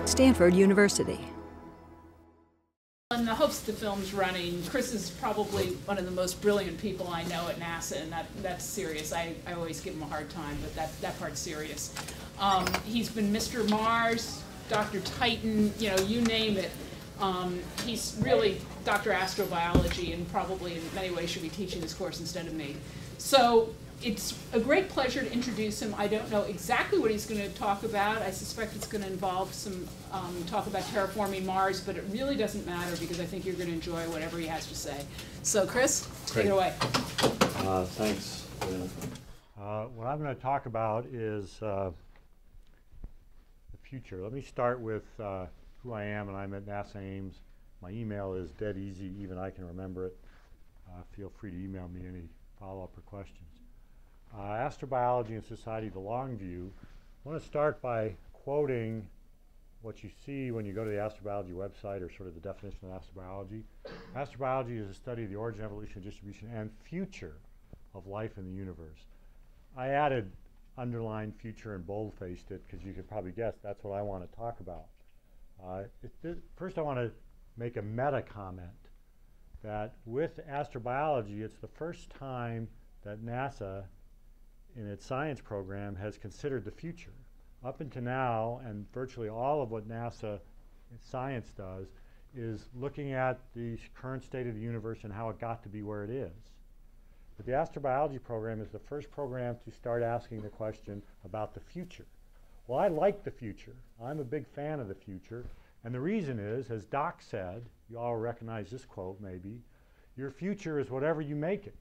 Stanford University. In the hopes the film's running, Chris is probably one of the most brilliant people I know at NASA, and that's serious. I always give him a hard time, but that part's serious. He's been Mr. Mars, Dr. Titan, you know, you name it. He's really Dr. Astrobiology, and probably in many ways should be teaching this course instead of me. So it's a great pleasure to introduce him. I don't know exactly what he's going to talk about. I suspect it's going to involve some talk about terraforming Mars, but it really doesn't matter because I think you're going to enjoy whatever he has to say. So Chris, take it away. Thanks. What I'm going to talk about is the future. Let me start with who I am, and I'm at NASA Ames. My email is dead easy, even I can remember it. Feel free to email me any follow-up or questions. Astrobiology and Society, the long view. I want to start by quoting what you see when you go to the astrobiology website, or sort of the definition of astrobiology. Astrobiology is a study of the origin, evolution, distribution, and future of life in the universe. I added underlined future and bold-faced it because you could probably guess that's what I want to talk about. First I want to make a meta comment that with astrobiology, it's the first time that NASA in its science program has considered the future. Up until now, and virtually all of what NASA science does is looking at the current state of the universe and how it got to be where it is. But the astrobiology program is the first program to start asking the question about the future. Well, I like the future. I'm a big fan of the future. And the reason is, as Doc said, you all recognize this quote maybe, your future is whatever you make it.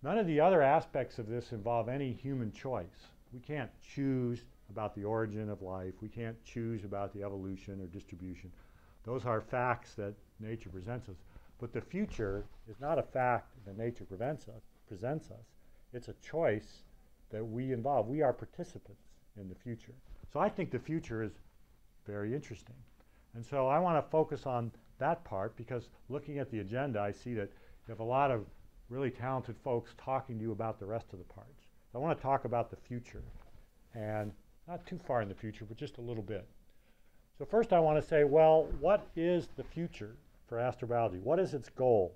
None of the other aspects of this involve any human choice. We can't choose about the origin of life. We can't choose about the evolution or distribution. Those are facts that nature presents us. But the future is not a fact that nature presents us. It's a choice that we involve. We are participants in the future. So I think the future is very interesting. And so I want to focus on that part because looking at the agenda, I see that you have a lot of really talented folks talking to you about the rest of the parts. So I want to talk about the future, and not too far in the future, but just a little bit. So first I want to say, well, what is the future for astrobiology? What is its goal?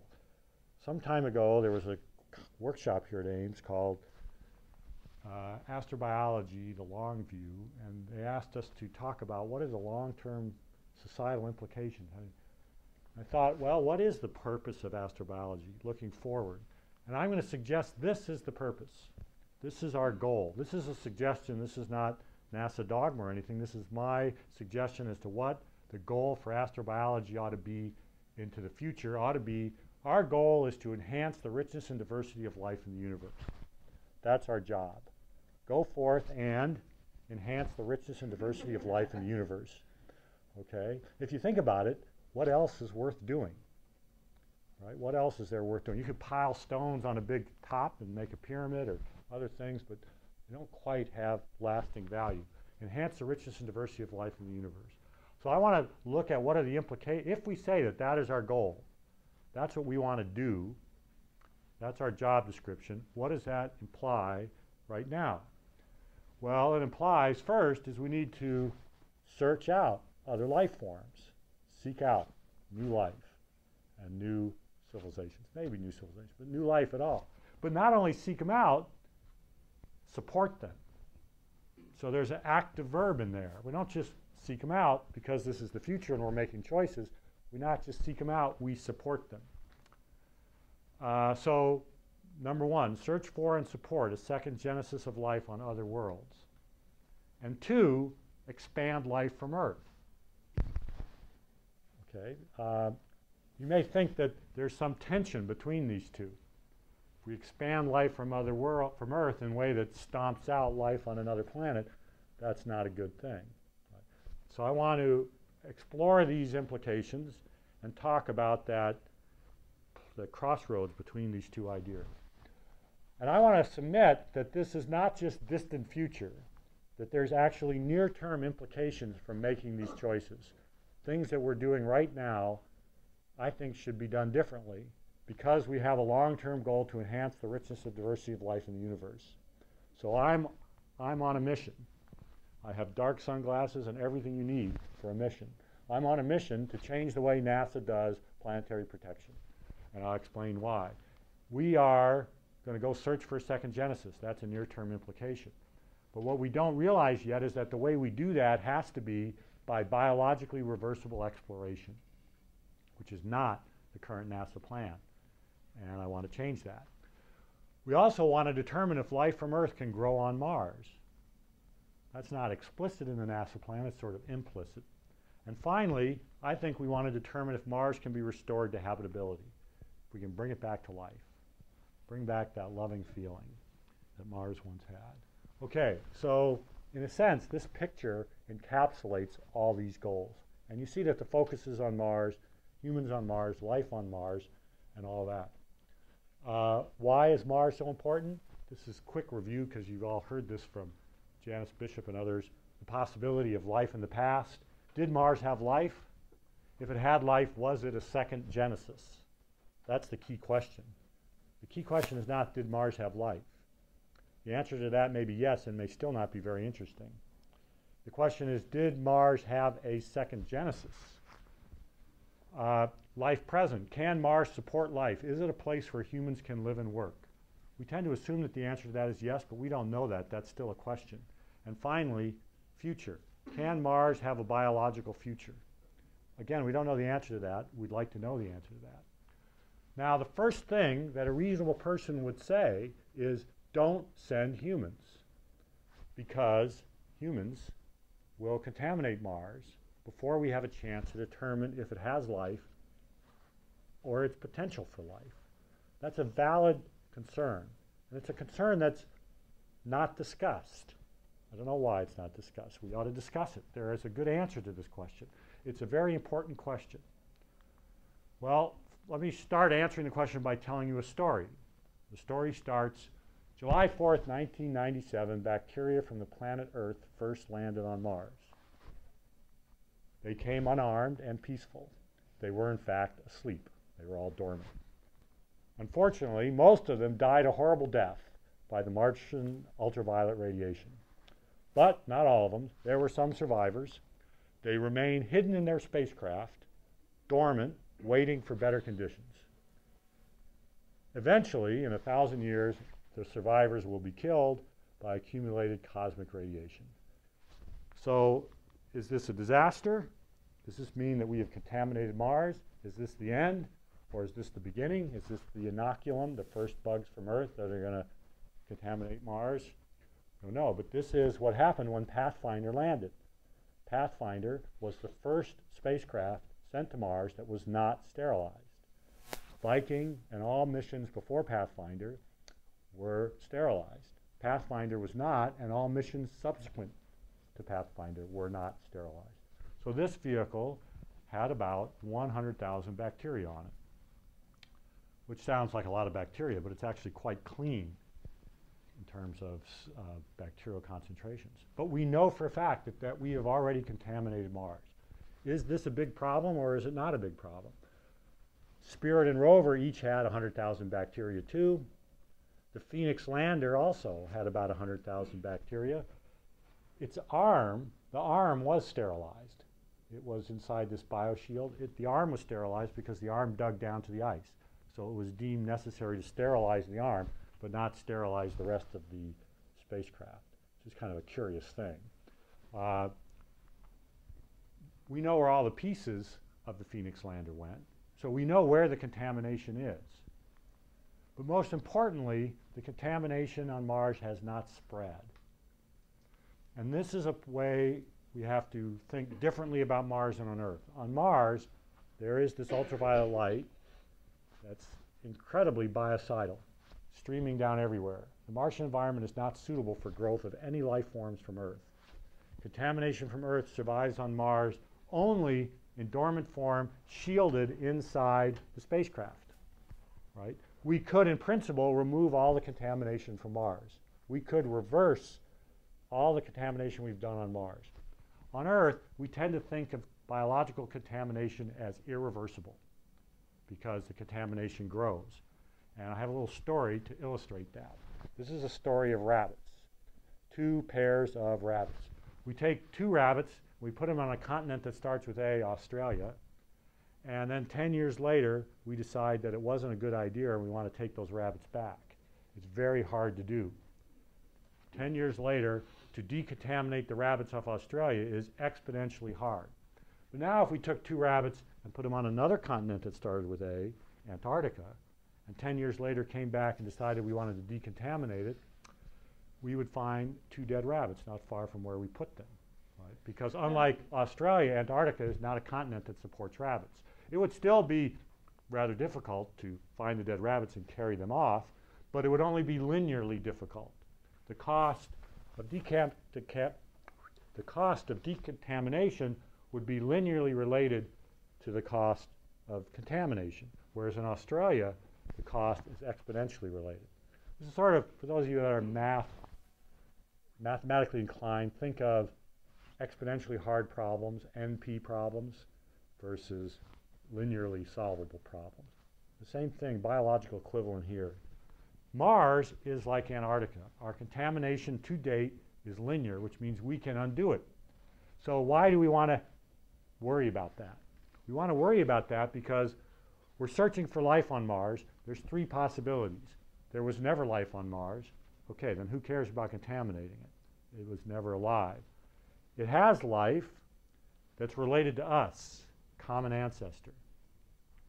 Some time ago, there was a workshop here at Ames called Astrobiology, the Long View, and they asked us to talk about what are the long-term societal implications. I thought, well, what is the purpose of astrobiology looking forward? And I'm going to suggest this is the purpose. This is our goal. This is a suggestion. This is not NASA dogma or anything. This is my suggestion as to what the goal for astrobiology ought to be into the future. Ought to be, our goal is to enhance the richness and diversity of life in the universe. That's our job. Go forth and enhance the richness and diversity of life in the universe. Okay? If you think about it, what else is worth doing? Right? What else is there worth doing? You could pile stones on a big top and make a pyramid or other things, but they don't quite have lasting value. Enhance the richness and diversity of life in the universe. So I want to look at what are the implications. If we say that that is our goal, that's what we want to do, that's our job description, what does that imply right now? Well, it implies first is we need to search out other life forms. Seek out new life and new civilizations, maybe new civilizations, but new life at all. But not only seek them out, support them. So there's an active verb in there. We don't just seek them out because this is the future and we're making choices. We not just seek them out, we support them. So number one, search for and support a second genesis of life on other worlds. And two, expand life from Earth. Okay, you may think that there's some tension between these two. If we expand life from Earth in a way that stomps out life on another planet, that's not a good thing. Right? So I want to explore these implications and talk about that, the crossroads between these two ideas. And I want to submit that this is not just distant future, that there's actually near-term implications from making these choices. Things that we're doing right now, I think should be done differently because we have a long-term goal to enhance the richness and diversity of life in the universe. So I'm on a mission. I have dark sunglasses and everything you need for a mission. I'm on a mission to change the way NASA does planetary protection, and I'll explain why. We are going to go search for a second Genesis. That's a near-term implication. But what we don't realize yet is that the way we do that has to be by biologically reversible exploration, which is not the current NASA plan, and I want to change that. We also want to determine if life from Earth can grow on Mars. That's not explicit in the NASA plan, it's sort of implicit. And finally, I think we want to determine if Mars can be restored to habitability. If we can bring it back to life, bring back that loving feeling that Mars once had. Okay, so in a sense, this picture encapsulates all these goals. And you see that the focus is on Mars, humans on Mars, life on Mars, and all that. Why is Mars so important? This is a quick review because you've all heard this from Janice Bishop and others. The possibility of life in the past. Did Mars have life? If it had life, was it a second Genesis? That's the key question. The key question is not, did Mars have life? The answer to that may be yes and may still not be very interesting. The question is, did Mars have a second Genesis? Life present. Can Mars support life? Is it a place where humans can live and work? We tend to assume that the answer to that is yes, but we don't know that. That's still a question. And finally, future. Can Mars have a biological future? Again, we don't know the answer to that. We'd like to know the answer to that. Now, the first thing that a reasonable person would say is, don't send humans, because humans will contaminate Mars before we have a chance to determine if it has life or its potential for life. That's a valid concern, and it's a concern that's not discussed. I don't know why it's not discussed. We ought to discuss it. There is a good answer to this question. It's a very important question. Well, let me start answering the question by telling you a story. The story starts July 4th, 1997, bacteria from the planet Earth first landed on Mars. They came unarmed and peaceful. They were, in fact, asleep. They were all dormant. Unfortunately, most of them died a horrible death by the Martian ultraviolet radiation. But not all of them. There were some survivors. They remained hidden in their spacecraft, dormant, waiting for better conditions. Eventually, in 1,000 years, the survivors will be killed by accumulated cosmic radiation. So, is this a disaster? Does this mean that we have contaminated Mars? Is this the end? Or is this the beginning? Is this the inoculum, the first bugs from Earth that are going to contaminate Mars? I don't know, but this is what happened when Pathfinder landed. Pathfinder was the first spacecraft sent to Mars that was not sterilized. Viking and all missions before Pathfinder were sterilized. Pathfinder was not, and all missions subsequent to Pathfinder were not sterilized. So this vehicle had about 100,000 bacteria on it, which sounds like a lot of bacteria, but it's actually quite clean in terms of bacterial concentrations. But we know for a fact that we have already contaminated Mars. Is this a big problem or is it not a big problem? Spirit and Rover each had 100,000 bacteria too. The Phoenix lander also had about 100,000 bacteria. Its arm, the arm was sterilized. It was inside this bioshield. The arm was sterilized because the arm dug down to the ice. So it was deemed necessary to sterilize the arm, but not sterilize the rest of the spacecraft, which is kind of a curious thing. We know where all the pieces of the Phoenix lander went, so we know where the contamination is. But most importantly, the contamination on Mars has not spread. And this is a way we have to think differently about Mars than on Earth. On Mars, there is this ultraviolet light that's incredibly biocidal, streaming down everywhere. The Martian environment is not suitable for growth of any life forms from Earth. Contamination from Earth survives on Mars only in dormant form, shielded inside the spacecraft, right? We could, in principle, remove all the contamination from Mars. We could reverse all the contamination we've done on Mars. On Earth, we tend to think of biological contamination as irreversible because the contamination grows. And I have a little story to illustrate that. This is a story of rabbits, two pairs of rabbits. We take 2 rabbits, we put them on a continent that starts with A, Australia, and then 10 years later, we decide that it wasn't a good idea and we want to take those rabbits back. It's very hard to do. 10 years later, to decontaminate the rabbits off Australia is exponentially hard. But now if we took 2 rabbits and put them on another continent that started with A, Antarctica, and 10 years later came back and decided we wanted to decontaminate it, we would find 2 dead rabbits not far from where we put them. Right? Because unlike Australia, Antarctica is not a continent that supports rabbits. It would still be rather difficult to find the dead rabbits and carry them off, but it would only be linearly difficult. The cost of decontamination would be linearly related to the cost of contamination, whereas in Australia, the cost is exponentially related. This is sort of, for those of you that are mathematically inclined, think of exponentially hard problems, NP problems, versus linearly solvable problems. The same thing, biological equivalent here. Mars is like Antarctica. Our contamination to date is linear, which means we can undo it. So why do we want to worry about that? We want to worry about that because we're searching for life on Mars. There's 3 possibilities. There was never life on Mars. Okay, then who cares about contaminating it? It was never alive. It has life that's related to us, common ancestor.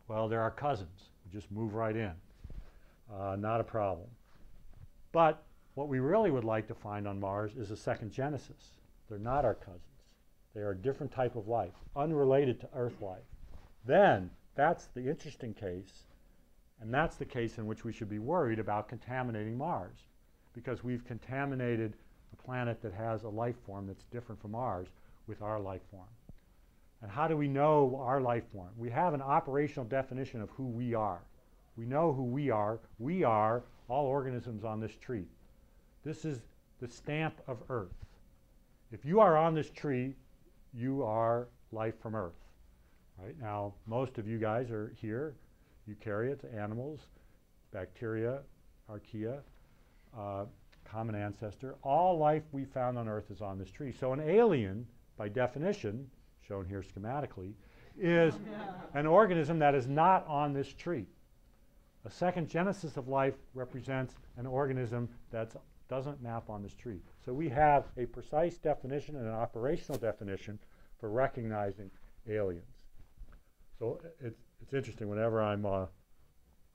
Well, they're our cousins. We just move right in. Not a problem. But what we really would like to find on Mars is a second genesis. They're not our cousins. They are a different type of life, unrelated to Earth life. Then, that's the interesting case, and that's the case in which we should be worried about contaminating Mars, because we've contaminated a planet that has a life form that's different from ours with our life form. And how do we know our life form? We have an operational definition of who we are. We know who we are. We are all organisms on this tree. This is the stamp of Earth. If you are on this tree, you are life from Earth. Right? Now, most of you guys are here. Eukaryotes, animals, bacteria, archaea, common ancestor. All life we found on Earth is on this tree. So an alien, by definition, shown here schematically, is an organism that is not on this tree. A second genesis of life represents an organism that doesn't map on this tree. So we have a precise definition and an operational definition for recognizing aliens. So it's interesting, whenever I'm on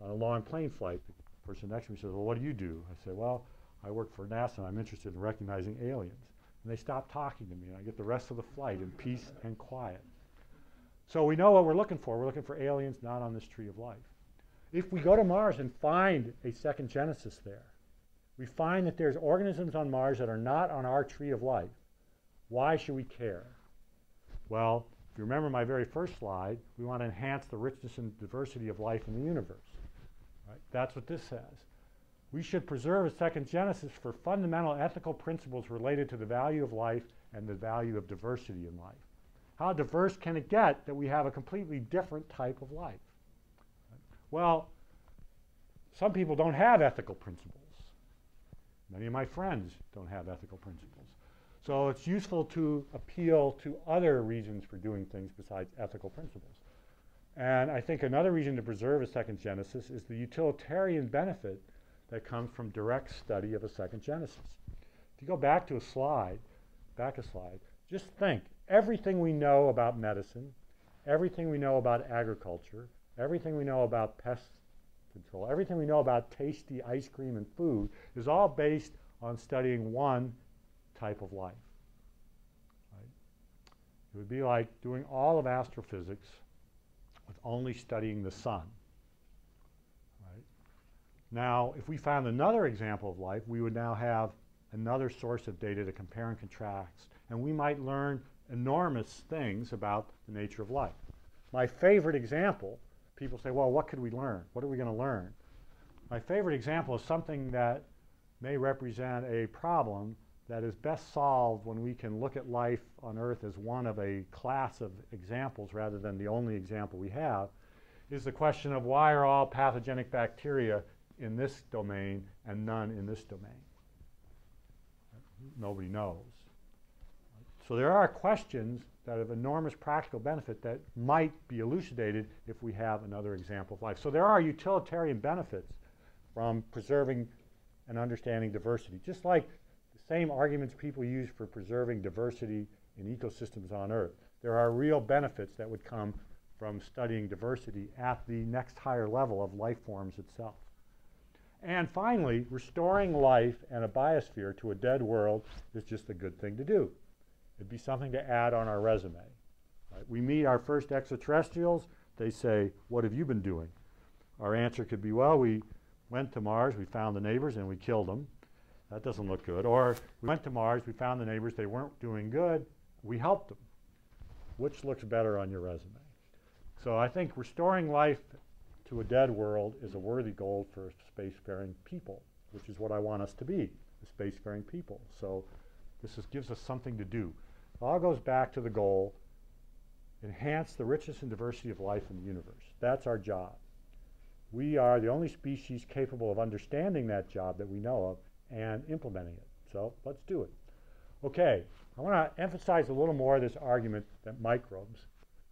a long plane flight, the person next to me says, well, what do you do? I say, well, I work for NASA and I'm interested in recognizing aliens. And they stop talking to me and I get the rest of the flight in peace and quiet. So we know what we're looking for. We're looking for aliens not on this tree of life. If we go to Mars and find a second genesis there, we find that there's organisms on Mars that are not on our tree of life. Why should we care? Well, if you remember my very first slide, we want to enhance the richness and diversity of life in the universe. Right? That's what this says. We should preserve a second genesis for fundamental ethical principles related to the value of life and the value of diversity in life. How diverse can it get that we have a completely different type of life? Well, some people don't have ethical principles. Many of my friends don't have ethical principles. So it's useful to appeal to other reasons for doing things besides ethical principles. And I think another reason to preserve a second genesis is the utilitarian benefit that comes from direct study of a second genesis. If you go back a slide, just think, everything we know about medicine, everything we know about agriculture, everything we know about pest control, everything we know about tasty ice cream and food is all based on studying one type of life. Right? It would be like doing all of astrophysics with only studying the sun. Right? Now, if we found another example of life, we would now have another source of data to compare and contrast, and we might learn enormous things about the nature of life. My favorite example, people say, well, what could we learn? What are we going to learn? My favorite example is something that may represent a problem that is best solved when we can look at life on Earth as one of a class of examples rather than the only example we have, is the question of why are all pathogenic bacteria in this domain and none in this domain? Nobody knows. So there are questions that have enormous practical benefit that might be elucidated if we have another example of life. So there are utilitarian benefits from preserving and understanding diversity, just like the same arguments people use for preserving diversity in ecosystems on Earth. There are real benefits that would come from studying diversity at the next higher level of life forms itself. And finally, restoring life and a biosphere to a dead world is just a good thing to do. It'd be something to add on our resume. Right? We meet our first extraterrestrials. They say, what have you been doing? Our answer could be, well, we went to Mars, we found the neighbors, and we killed them. That doesn't look good. Or we went to Mars, we found the neighbors, they weren't doing good, we helped them. Which looks better on your resume? So I think restoring life to a dead world is a worthy goal for spacefaring people, which is what I want us to be, the spacefaring people. So this gives us something to do. It all goes back to the goal, enhance the richness and diversity of life in the universe. That's our job. We are the only species capable of understanding that job that we know of and implementing it. So let's do it. Okay, I want to emphasize a little more this argument that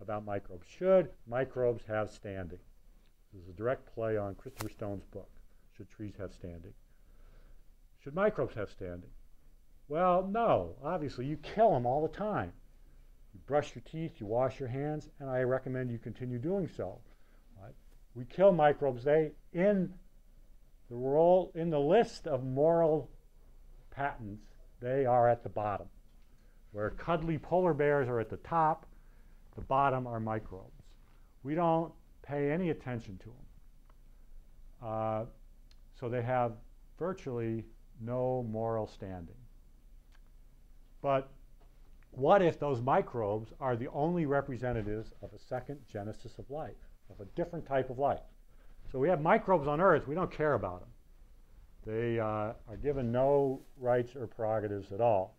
about microbes. Should microbes have standing? This is a direct play on Christopher Stone's book, Should Trees Have Standing? Should microbes have standing? Well, no. Obviously, you kill them all the time. You brush your teeth, you wash your hands, and I recommend you continue doing so. Right? We kill microbes. In the list of moral patents, they are at the bottom. Where cuddly polar bears are at the top, the bottom are microbes. We don't pay any attention to them. So they have virtually no moral standing. But what if those microbes are the only representatives of a second genesis of life, of a different type of life? So we have microbes on Earth, we don't care about them. They are given no rights or prerogatives at all.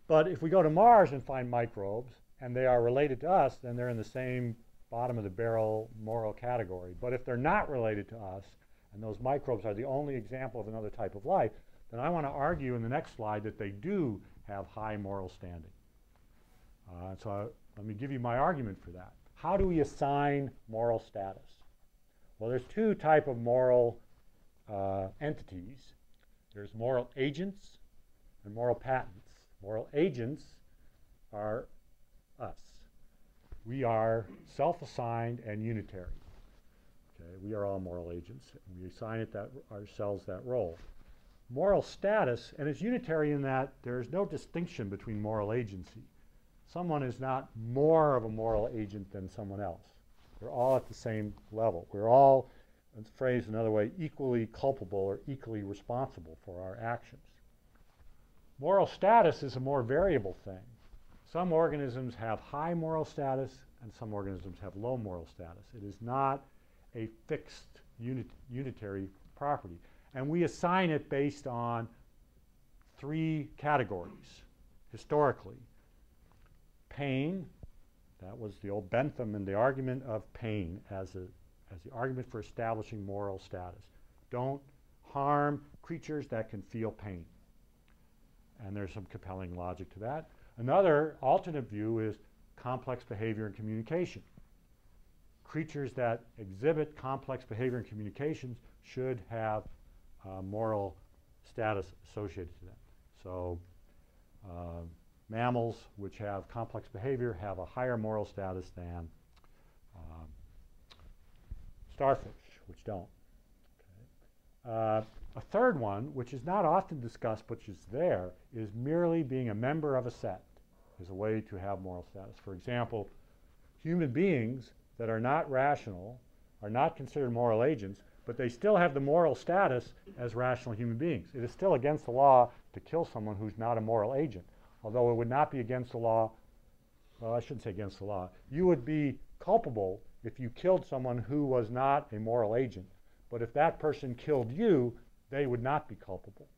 But if we go to Mars and find microbes, and they are related to us, then they're in the same bottom of the barrel moral category. But if they're not related to us, and those microbes are the only example of another type of life, then I want to argue in the next slide that they do have high moral standing. So let me give you my argument for that. How do we assign moral status? Well, there's two types of moral entities. There's moral agents and moral patents. Moral agents are us. We are self-assigned and unitary. Okay, we are all moral agents. We assign ourselves that role. Moral status, and it's unitary in that there is no distinction between moral agency. Someone is not more of a moral agent than someone else. They're all at the same level. We're all, phrased another way, equally culpable or equally responsible for our actions. Moral status is a more variable thing. Some organisms have high moral status and some organisms have low moral status. It is not a fixed unitary property. And we assign it based on three categories historically. Pain, that was the old Bentham and the argument of pain as the argument for establishing moral status. Don't harm creatures that can feel pain. And there's some compelling logic to that. Another alternate view is complex behavior and communication. Creatures that exhibit complex behavior and communications should have moral status associated to them. So mammals which have complex behavior have a higher moral status than starfish, which don't. Okay. A third one, which is not often discussed but is there, is merely being a member of a set is a way to have moral status. For example, human beings that are not rational are not considered moral agents, but they still have the moral status as rational human beings. It is still against the law to kill someone who's not a moral agent, although it would not be against the law. Well, I shouldn't say against the law. You would be culpable if you killed someone who was not a moral agent, but if that person killed you, they would not be culpable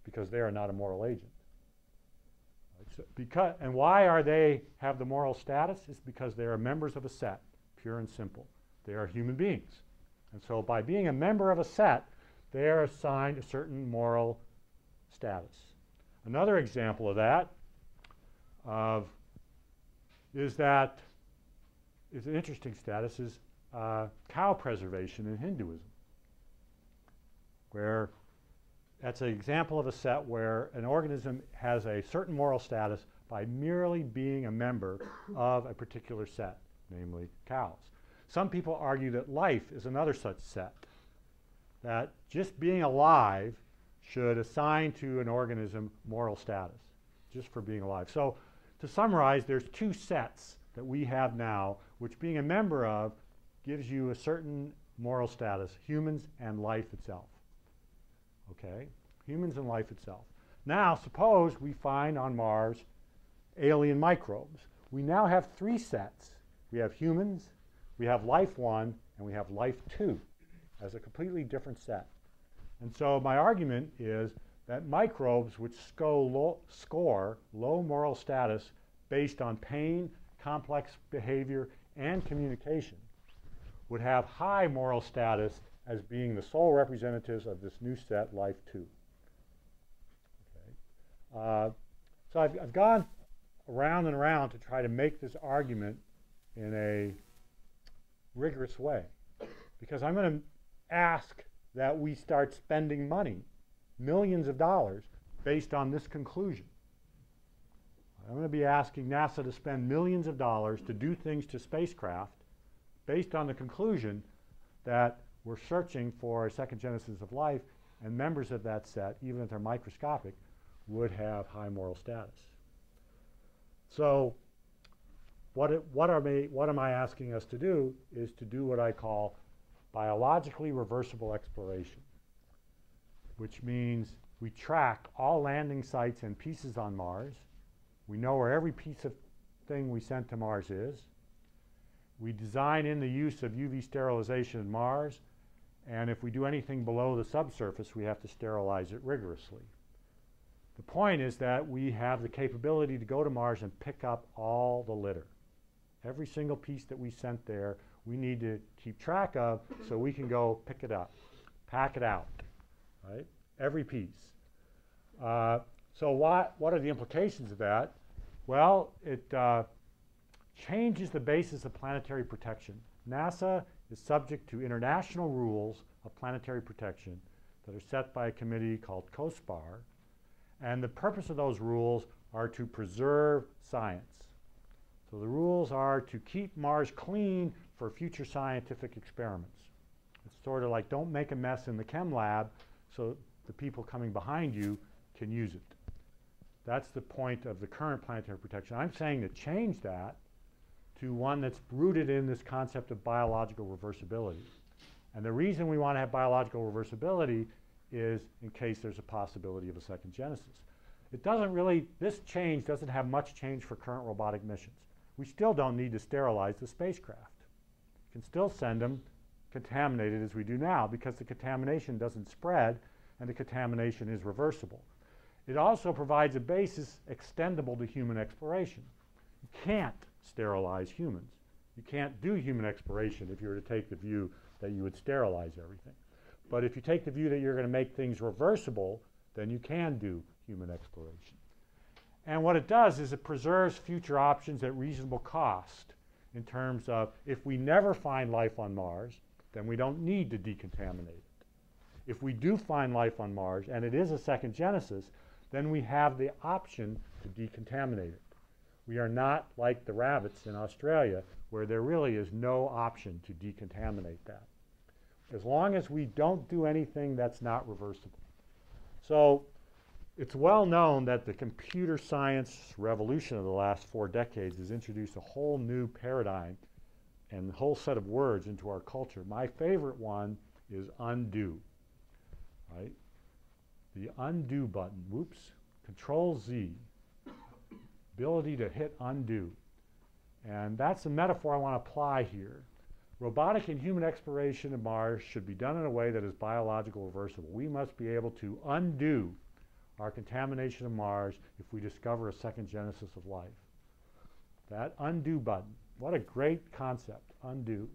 because they are not a moral agent. Right? So and why are they have the moral status? It's because they are members of a set, pure and simple. They are human beings. And so by being a member of a set, they are assigned a certain moral status. Another example of that of is an interesting status is cow preservation in Hinduism, where that's an example of a set where an organism has a certain moral status by merely being a member of a particular set, namely cows. Some people argue that life is another such set, that just being alive should assign to an organism moral status, just for being alive. So to summarize, there's two sets that we have now, which being a member of gives you a certain moral status, humans and life itself. Okay? Humans and life itself. Now, suppose we find on Mars alien microbes. We now have three sets. We have humans, we have life 1, and we have life 2 as a completely different set. And so my argument is that microbes which score low moral status based on pain, complex behavior, and communication would have high moral status as being the sole representatives of this new set, life 2. Okay. So I've gone around and around to try to make this argument in a rigorous way, because I'm going to ask that we start spending money, millions of dollars, based on this conclusion. I'm going to be asking NASA to spend millions of dollars to do things to spacecraft based on the conclusion that we're searching for a second genesis of life, and members of that set, even if they're microscopic, would have high moral status. So what am I asking us to do is to do what I call biologically reversible exploration, which means we track all landing sites and pieces on Mars. We know where every piece of thing we sent to Mars is. We design in the use of UV sterilization in Mars, and if we do anything below the subsurface, we have to sterilize it rigorously. The point is that we have the capability to go to Mars and pick up all the litter. Every single piece that we sent there, we need to keep track of so we can go pick it up, pack it out, right? Every piece. So what are the implications of that? Well, it changes the basis of planetary protection. NASA is subject to international rules of planetary protection that are set by a committee called COSPAR, and the purpose of those rules are to preserve science. So the rules are to keep Mars clean for future scientific experiments. It's sort of like don't make a mess in the chem lab so the people coming behind you can use it. That's the point of the current planetary protection. I'm saying to change that to one that's rooted in this concept of biological reversibility. And the reason we want to have biological reversibility is in case there's a possibility of a second genesis. It doesn't really, this change doesn't have much change for current robotic missions. We still don't need to sterilize the spacecraft. You can still send them contaminated as we do now because the contamination doesn't spread and the contamination is reversible. It also provides a basis extendable to human exploration. You can't sterilize humans. You can't do human exploration if you were to take the view that you would sterilize everything. But if you take the view that you're going to make things reversible, then you can do human exploration. And what it does is it preserves future options at reasonable cost in terms of if we never find life on Mars, then we don't need to decontaminate it. If we do find life on Mars, and it is a second genesis, then we have the option to decontaminate it. We are not like the rabbits in Australia, where there really is no option to decontaminate that, as long as we don't do anything that's not reversible. So it's well known that the computer science revolution of the last 4 decades has introduced a whole new paradigm and a whole set of words into our culture. My favorite one is undo, right? The undo button, whoops, Control Z, ability to hit undo. And that's the metaphor I want to apply here. Robotic and human exploration of Mars should be done in a way that is biological reversible. We must be able to undo our contamination of Mars if we discover a second genesis of life. That undo button, what a great concept, undo.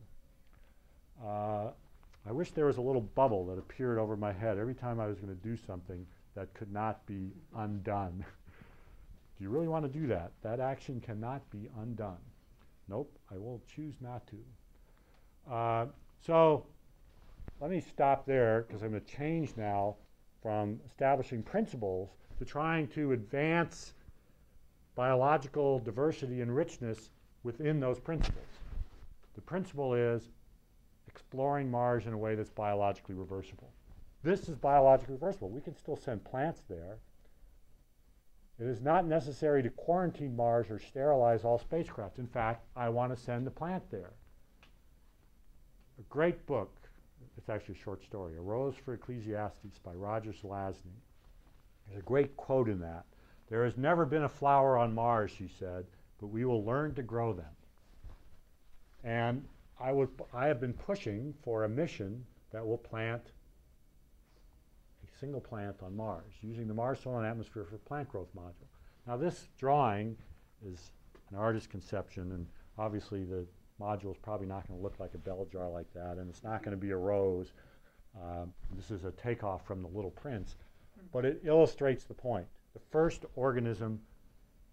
I wish there was a little bubble that appeared over my head every time I was going to do something that could not be undone. Do you really want to do that? That action cannot be undone. Nope, I will choose not to. So let me stop there because I'm going to change now from establishing principles to trying to advance biological diversity and richness within those principles. The principle is exploring Mars in a way that's biologically reversible. This is biologically reversible. We can still send plants there. It is not necessary to quarantine Mars or sterilize all spacecraft. In fact, I want to send the plant there. A great book, it's actually a short story, A Rose for Ecclesiastes by Roger Zelazny. There's a great quote in that. There has never been a flower on Mars, she said, but we will learn to grow them. And I have been pushing for a mission that will plant a single plant on Mars, using the Mars soil and atmosphere for plant growth module. Now this drawing is an artist's conception, and obviously the module is probably not going to look like a bell jar like that, and it's not going to be a rose. This is a takeoff from The Little Prince, but it illustrates the point. The first organism,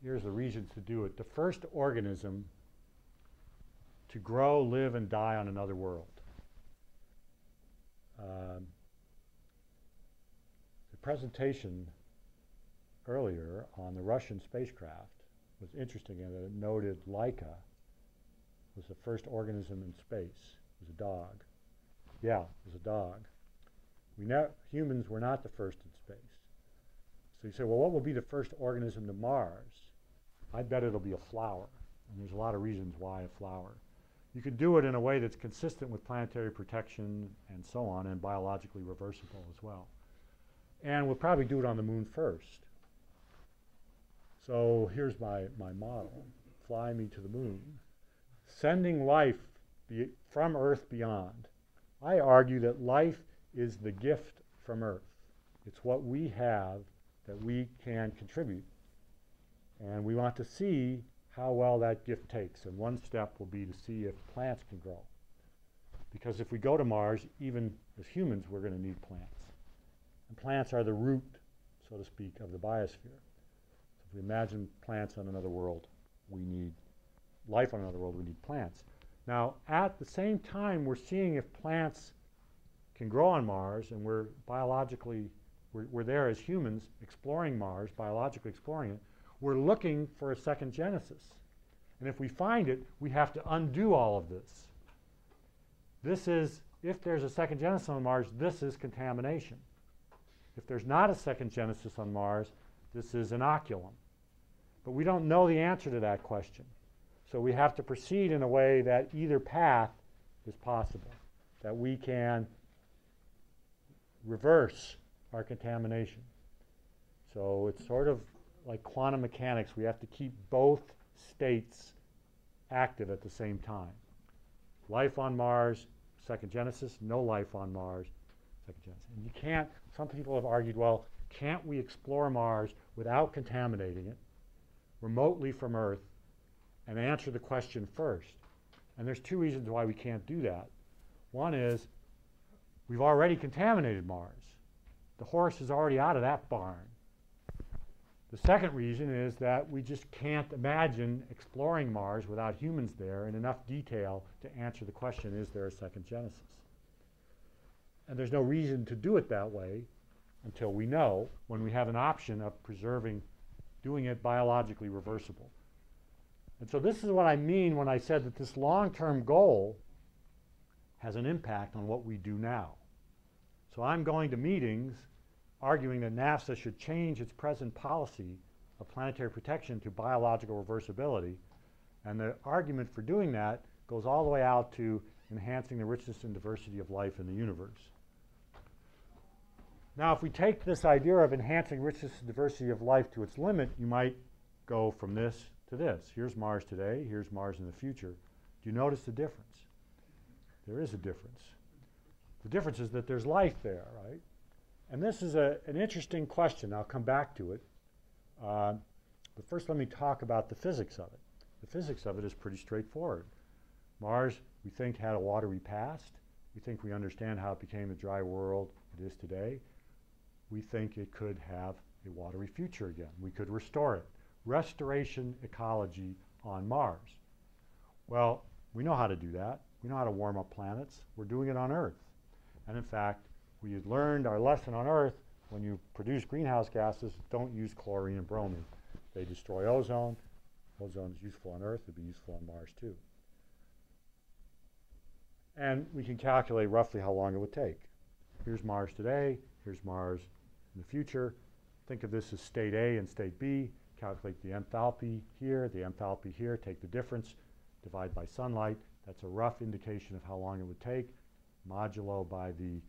here's the reasons to do it, the first organism to grow, live, and die on another world. The presentation earlier on the Russian spacecraft was interesting in that it noted Laika was the first organism in space. It was a dog. Yeah, it was a dog. Humans were not the first in space. So you say, well, what will be the first organism to Mars? I bet it'll be a flower. And there's a lot of reasons why a flower. You could do it in a way that's consistent with planetary protection and so on, and biologically reversible as well. And we'll probably do it on the moon first. So here's my model. Fly me to the moon. Sending life from Earth beyond. I argue that life is the gift from Earth. It's what we have that we can contribute. And we want to see how well that gift takes. And one step will be to see if plants can grow. Because if we go to Mars, even as humans, we're going to need plants. And plants are the root, so to speak, of the biosphere. So if we imagine plants on another world, we need life on another world, we need plants. Now, at the same time, we're seeing if plants can grow on Mars, and we're there as humans exploring Mars, biologically exploring it. We're looking for a second genesis. And if we find it, we have to undo all of this. This is, if there's a second genesis on Mars, this is contamination. If there's not a second genesis on Mars, this is inoculum. But we don't know the answer to that question. So we have to proceed in a way that either path is possible, that we can reverse our contamination. So it's sort of like quantum mechanics. We have to keep both states active at the same time. Life on Mars, second genesis. No life on Mars, second genesis. And you can't, some people have argued, well, can't we explore Mars without contaminating it, remotely from Earth, and answer the question first? And there's two reasons why we can't do that. One is we've already contaminated Mars. The horse is already out of that barn. The second reason is that we just can't imagine exploring Mars without humans there in enough detail to answer the question, is there a second genesis? And there's no reason to do it that way until we know, when we have an option of preserving, doing it biologically reversible. And so this is what I mean when I said that this long-term goal has an impact on what we do now. So I'm going to meetings arguing that NASA should change its present policy of planetary protection to biological reversibility. And the argument for doing that goes all the way out to enhancing the richness and diversity of life in the universe. Now, if we take this idea of enhancing richness and diversity of life to its limit, you might go from this to this. Here's Mars today, here's Mars in the future. Do you notice the difference? There is a difference. The difference is that there's life there, right? And this is an interesting question. I'll come back to it. But first, let me talk about the physics of it. The physics of it is pretty straightforward. Mars, we think, had a watery past. We think we understand how it became the dry world it is today. We think it could have a watery future again. We could restore it. restoration ecology on Mars. Well, we know how to do that. We know how to warm up planets. We're doing it on Earth. And in fact, we had learned our lesson on Earth: when you produce greenhouse gases, don't use chlorine and bromine. They destroy ozone. Ozone is useful on Earth. It'd be useful on Mars too. And we can calculate roughly how long it would take. Here's Mars today. Here's Mars in the future. Think of this as state A and state B. Calculate the enthalpy here, the enthalpy here. Take the difference, divide by sunlight. That's a rough indication of how long it would take, modulo by the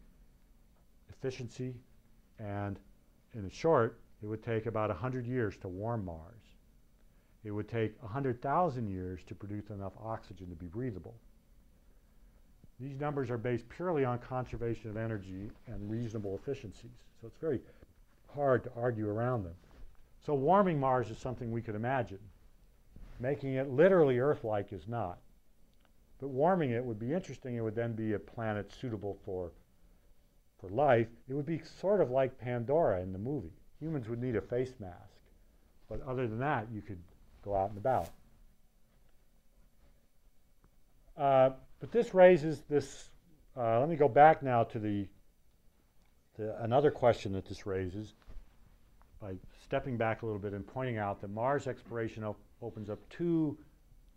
efficiency. And in a short, it would take about 100 years to warm Mars. It would take 100,000 years to produce enough oxygen to be breathable. These numbers are based purely on conservation of energy and reasonable efficiencies. So it's very hard to argue around them. So warming Mars is something we could imagine. Making it literally Earth-like is not. But warming it would be interesting. It would then be a planet suitable for life. It would be sort of like Pandora in the movie. Humans would need a face mask. But other than that, you could go out and about. But this raises this, let me go back now to another question that this raises by stepping back a little bit and pointing out that Mars exploration opens up two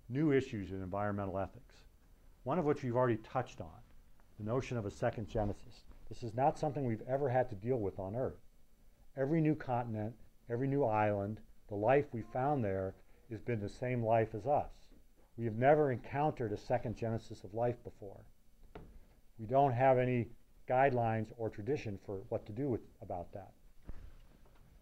new issues in environmental ethics, one of which we've already touched on, the notion of a second genesis. This is not something we've ever had to deal with on Earth. Every new continent, every new island, the life we found there has been the same life as us. We have never encountered a second genesis of life before. We don't have any guidelines or tradition for what to do about that.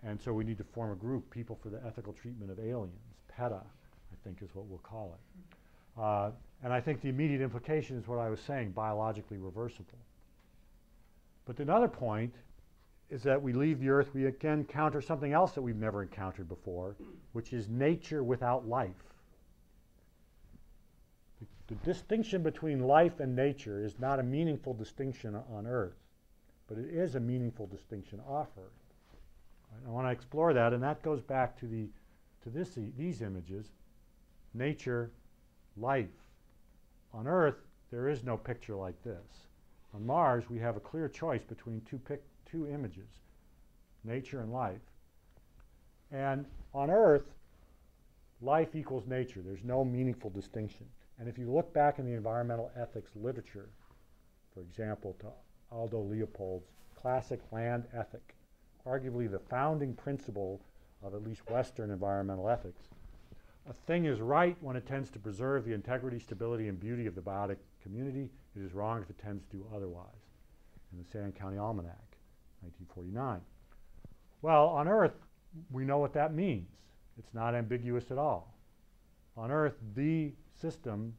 And so we need to form a group, People for the Ethical Treatment of Aliens, PETA, I think is what we'll call it. And I think the immediate implication is what I was saying, biologically reversible. But another point is that we leave the Earth, we again encounter something else that we've never encountered before, which is nature without life. The distinction between life and nature is not a meaningful distinction on Earth, but it is a meaningful distinction off Earth. Right? I want to explore that, and that goes back to these images: nature, life. On Earth, there is no picture like this. On Mars, we have a clear choice between two images, nature and life. And on Earth, life equals nature. There's no meaningful distinction. And if you look back in the environmental ethics literature, for example, to Aldo Leopold's classic land ethic, arguably the founding principle of at least Western environmental ethics, a thing is right when it tends to preserve the integrity, stability, and beauty of the biotic community. It is wrong if it tends to do otherwise. In the San County Almanac, 1949. Well, on Earth, we know what that means. It's not ambiguous at all. On Earth, the system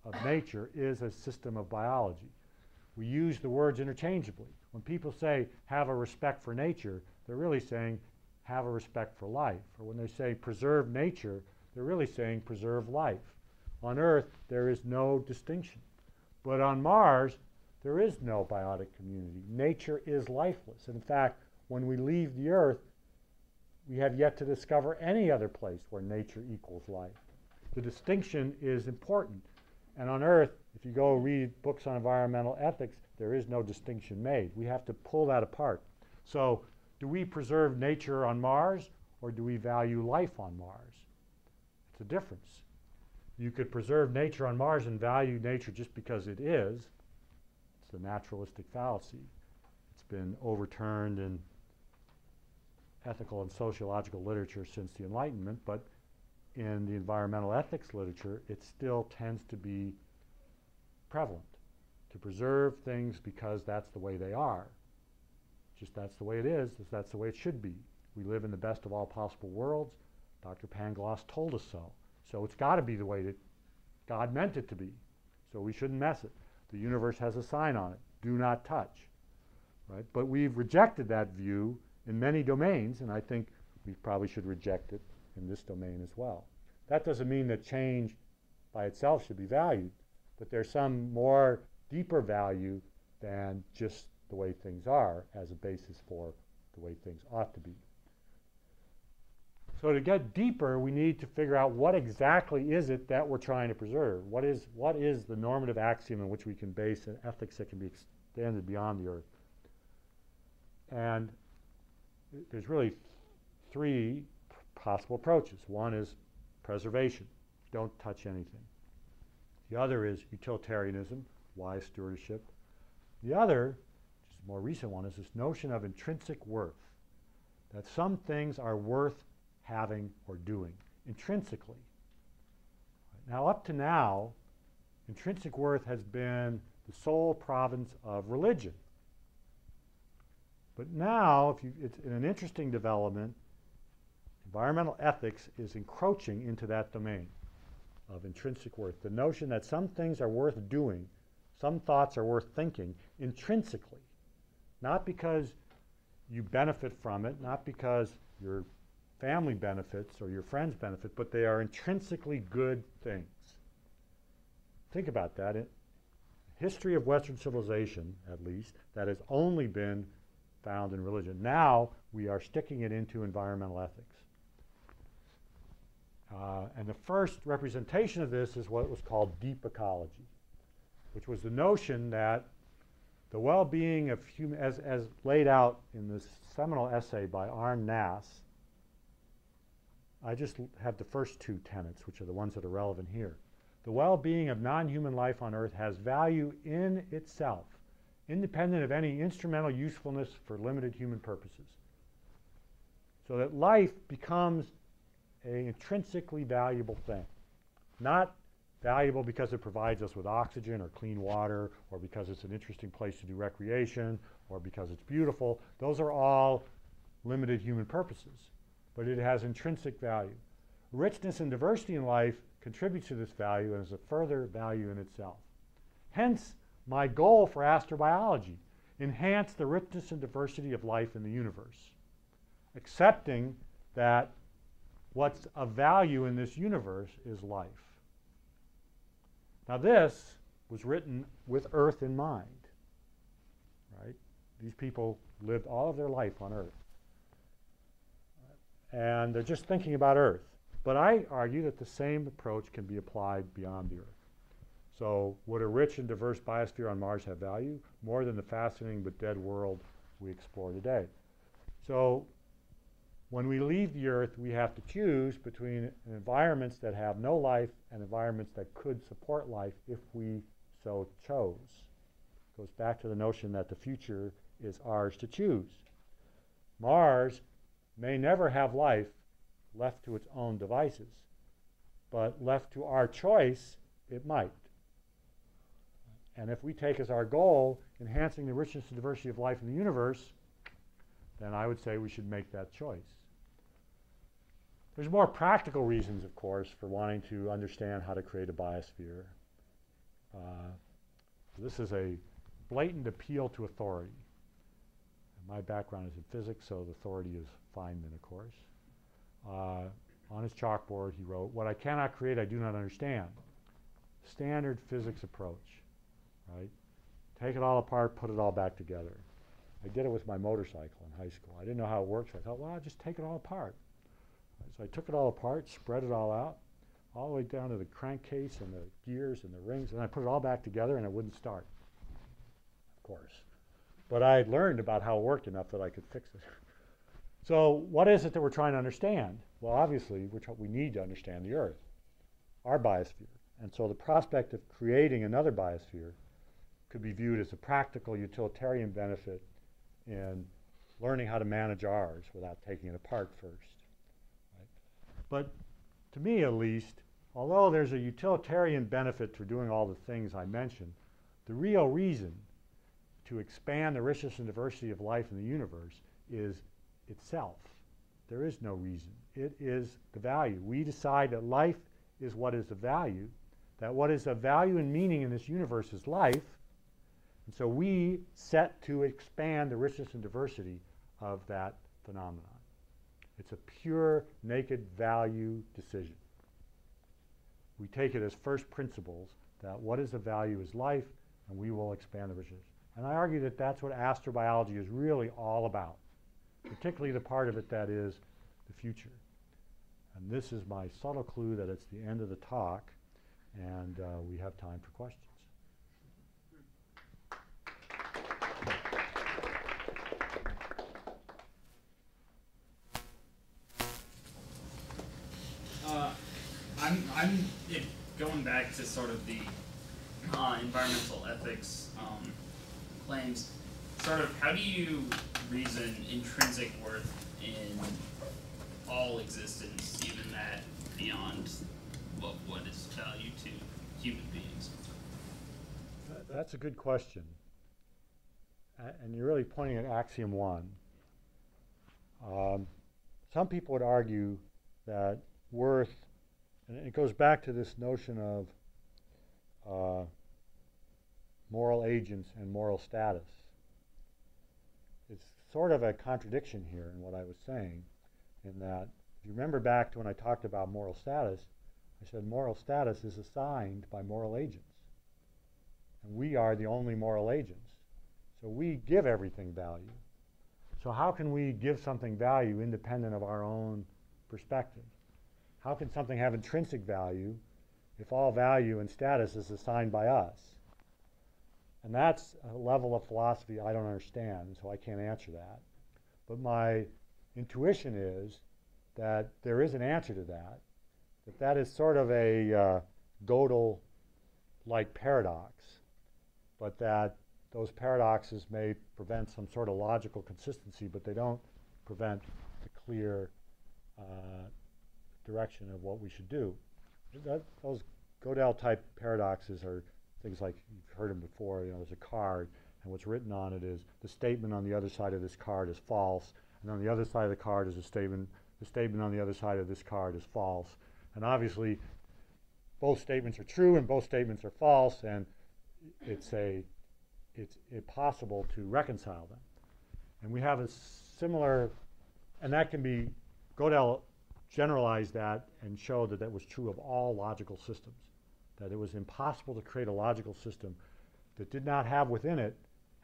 of nature is a system of biology. We use the words interchangeably. When people say, have a respect for nature, they're really saying, have a respect for life. Or when they say, preserve nature, they're really saying, preserve life. On Earth, there is no distinction. But on Mars, there is no biotic community. Nature is lifeless. In fact, when we leave the Earth, we have yet to discover any other place where nature equals life. The distinction is important. And on Earth, if you go read books on environmental ethics, there is no distinction made. We have to pull that apart. So do we preserve nature on Mars, or do we value life on Mars? It's a difference. You could preserve nature on Mars and value nature just because it is. It's the naturalistic fallacy. It's been overturned in ethical and sociological literature since the Enlightenment, but in the environmental ethics literature, it still tends to be prevalent, to preserve things because that's the way they are. Just that's the way it is, that's the way it should be. We live in the best of all possible worlds. Dr. Pangloss told us so. So it's got to be the way that God meant it to be. So we shouldn't mess it. The universe has a sign on it, do not touch. Right? But we've rejected that view in many domains, and I think we probably should reject it in this domain as well. That doesn't mean that change by itself should be valued, but there's some more deeper value than just the way things are as a basis for the way things ought to be. So to get deeper, we need to figure out what exactly is it that we're trying to preserve. What is the normative axiom in which we can base an ethics that can be extended beyond the Earth? And there's really three possible approaches. One is preservation. Don't touch anything. The other is utilitarianism, wise stewardship. The other, which is a more recent one, is this notion of intrinsic worth, that some things are worth having or doing intrinsically. Now, up to now, intrinsic worth has been the sole province of religion. But now, it's in an interesting development, environmental ethics is encroaching into that domain of intrinsic worth. The notion that some things are worth doing, some thoughts are worth thinking intrinsically, not because you benefit from it, not because your family benefits or your friends benefit, but they are intrinsically good things. Think about that. In history of Western civilization, at least, that has only been found in religion. Now we are sticking it into environmental ethics. And the first representation of this is what was called deep ecology, which was the notion that the well-being of human, as laid out in this seminal essay by Arne Naess. I just have the first two tenets, which are the ones that are relevant here. The well-being of non-human life on Earth has value in itself, independent of any instrumental usefulness for limited human purposes. So that life becomes an intrinsically valuable thing, not valuable because it provides us with oxygen or clean water, or because it's an interesting place to do recreation, or because it's beautiful. Those are all limited human purposes, but it has intrinsic value. Richness and diversity in life contributes to this value and is a further value in itself. Hence, my goal for astrobiology: enhance the richness and diversity of life in the universe, accepting that what's of value in this universe is life. Now, this was written with Earth in mind, right? These people lived all of their life on Earth, and they're just thinking about Earth. But I argue that the same approach can be applied beyond the Earth. So would a rich and diverse biosphere on Mars have value? More than the fascinating but dead world we explore today. So when we leave the Earth, we have to choose between environments that have no life and environments that could support life if we so chose. It goes back to the notion that the future is ours to choose. Mars may never have life left to its own devices, but left to our choice, it might. And if we take as our goal enhancing the richness and diversity of life in the universe, then I would say we should make that choice. There's more practical reasons, of course, for wanting to understand how to create a biosphere. This is a blatant appeal to authority. My background is in physics, so the authority is Feynman, of course. On his chalkboard, he wrote, "What I cannot create, I do not understand." Standard physics approach, right? Take it all apart, put it all back together. I did it with my motorcycle in high school. I didn't know how it works. I thought, well, I'll just take it all apart. So I took it all apart, spread it all out, all the way down to the crankcase and the gears and the rings, and I put it all back together and it wouldn't start, of course. But I had learned about how it worked enough that I could fix it. So what is it that we're trying to understand? Well, obviously, we need to understand the Earth, our biosphere. And so the prospect of creating another biosphere could be viewed as a practical utilitarian benefit in learning how to manage ours without taking it apart first. Right? But to me, at least, although there's a utilitarian benefit for doing all the things I mentioned, the real reason to expand the richness and diversity of life in the universe is itself. There is no reason. It is the value. We decide that life is what is of value, that what is of value and meaning in this universe is life, and so we set to expand the richness and diversity of that phenomenon. It's a pure, naked value decision. We take it as first principles that what is of value is life, and we will expand the richness. And I argue that that's what astrobiology is really all about, particularly the part of it that is the future. And this is my subtle clue that it's the end of the talk, and we have time for questions. I'm going back to sort of the environmental ethics claims. Sort of, how do you reason intrinsic worth in all existence, even that beyond what is value to human beings? That's a good question. And you're really pointing at axiom 1. Some people would argue that worth, and it goes back to this notion of moral agents and moral status. It's sort of a contradiction here in what I was saying, in that if you remember back to when I talked about moral status, I said moral status is assigned by moral agents. And we are the only moral agents. So we give everything value. So how can we give something value independent of our own perspective? How can something have intrinsic value if all value and status is assigned by us? And that's a level of philosophy I don't understand, so I can't answer that. But my intuition is that there is an answer to that, that is sort of a Gödel-like paradox, but that those paradoxes may prevent some sort of logical consistency, but they don't prevent the clear direction of what we should do. Those Gödel-type paradoxes are things like, you've heard them before, there's a card, and what's written on it is, the statement on the other side of this card is false, and on the other side of the card is a statement, the statement on the other side of this card is false. And obviously, both statements are true and both statements are false, and it's impossible to reconcile them. And we have a similar, and that can be, Gödel generalized that and showed that that was true of all logical systems, that it was impossible to create a logical system that did not have within it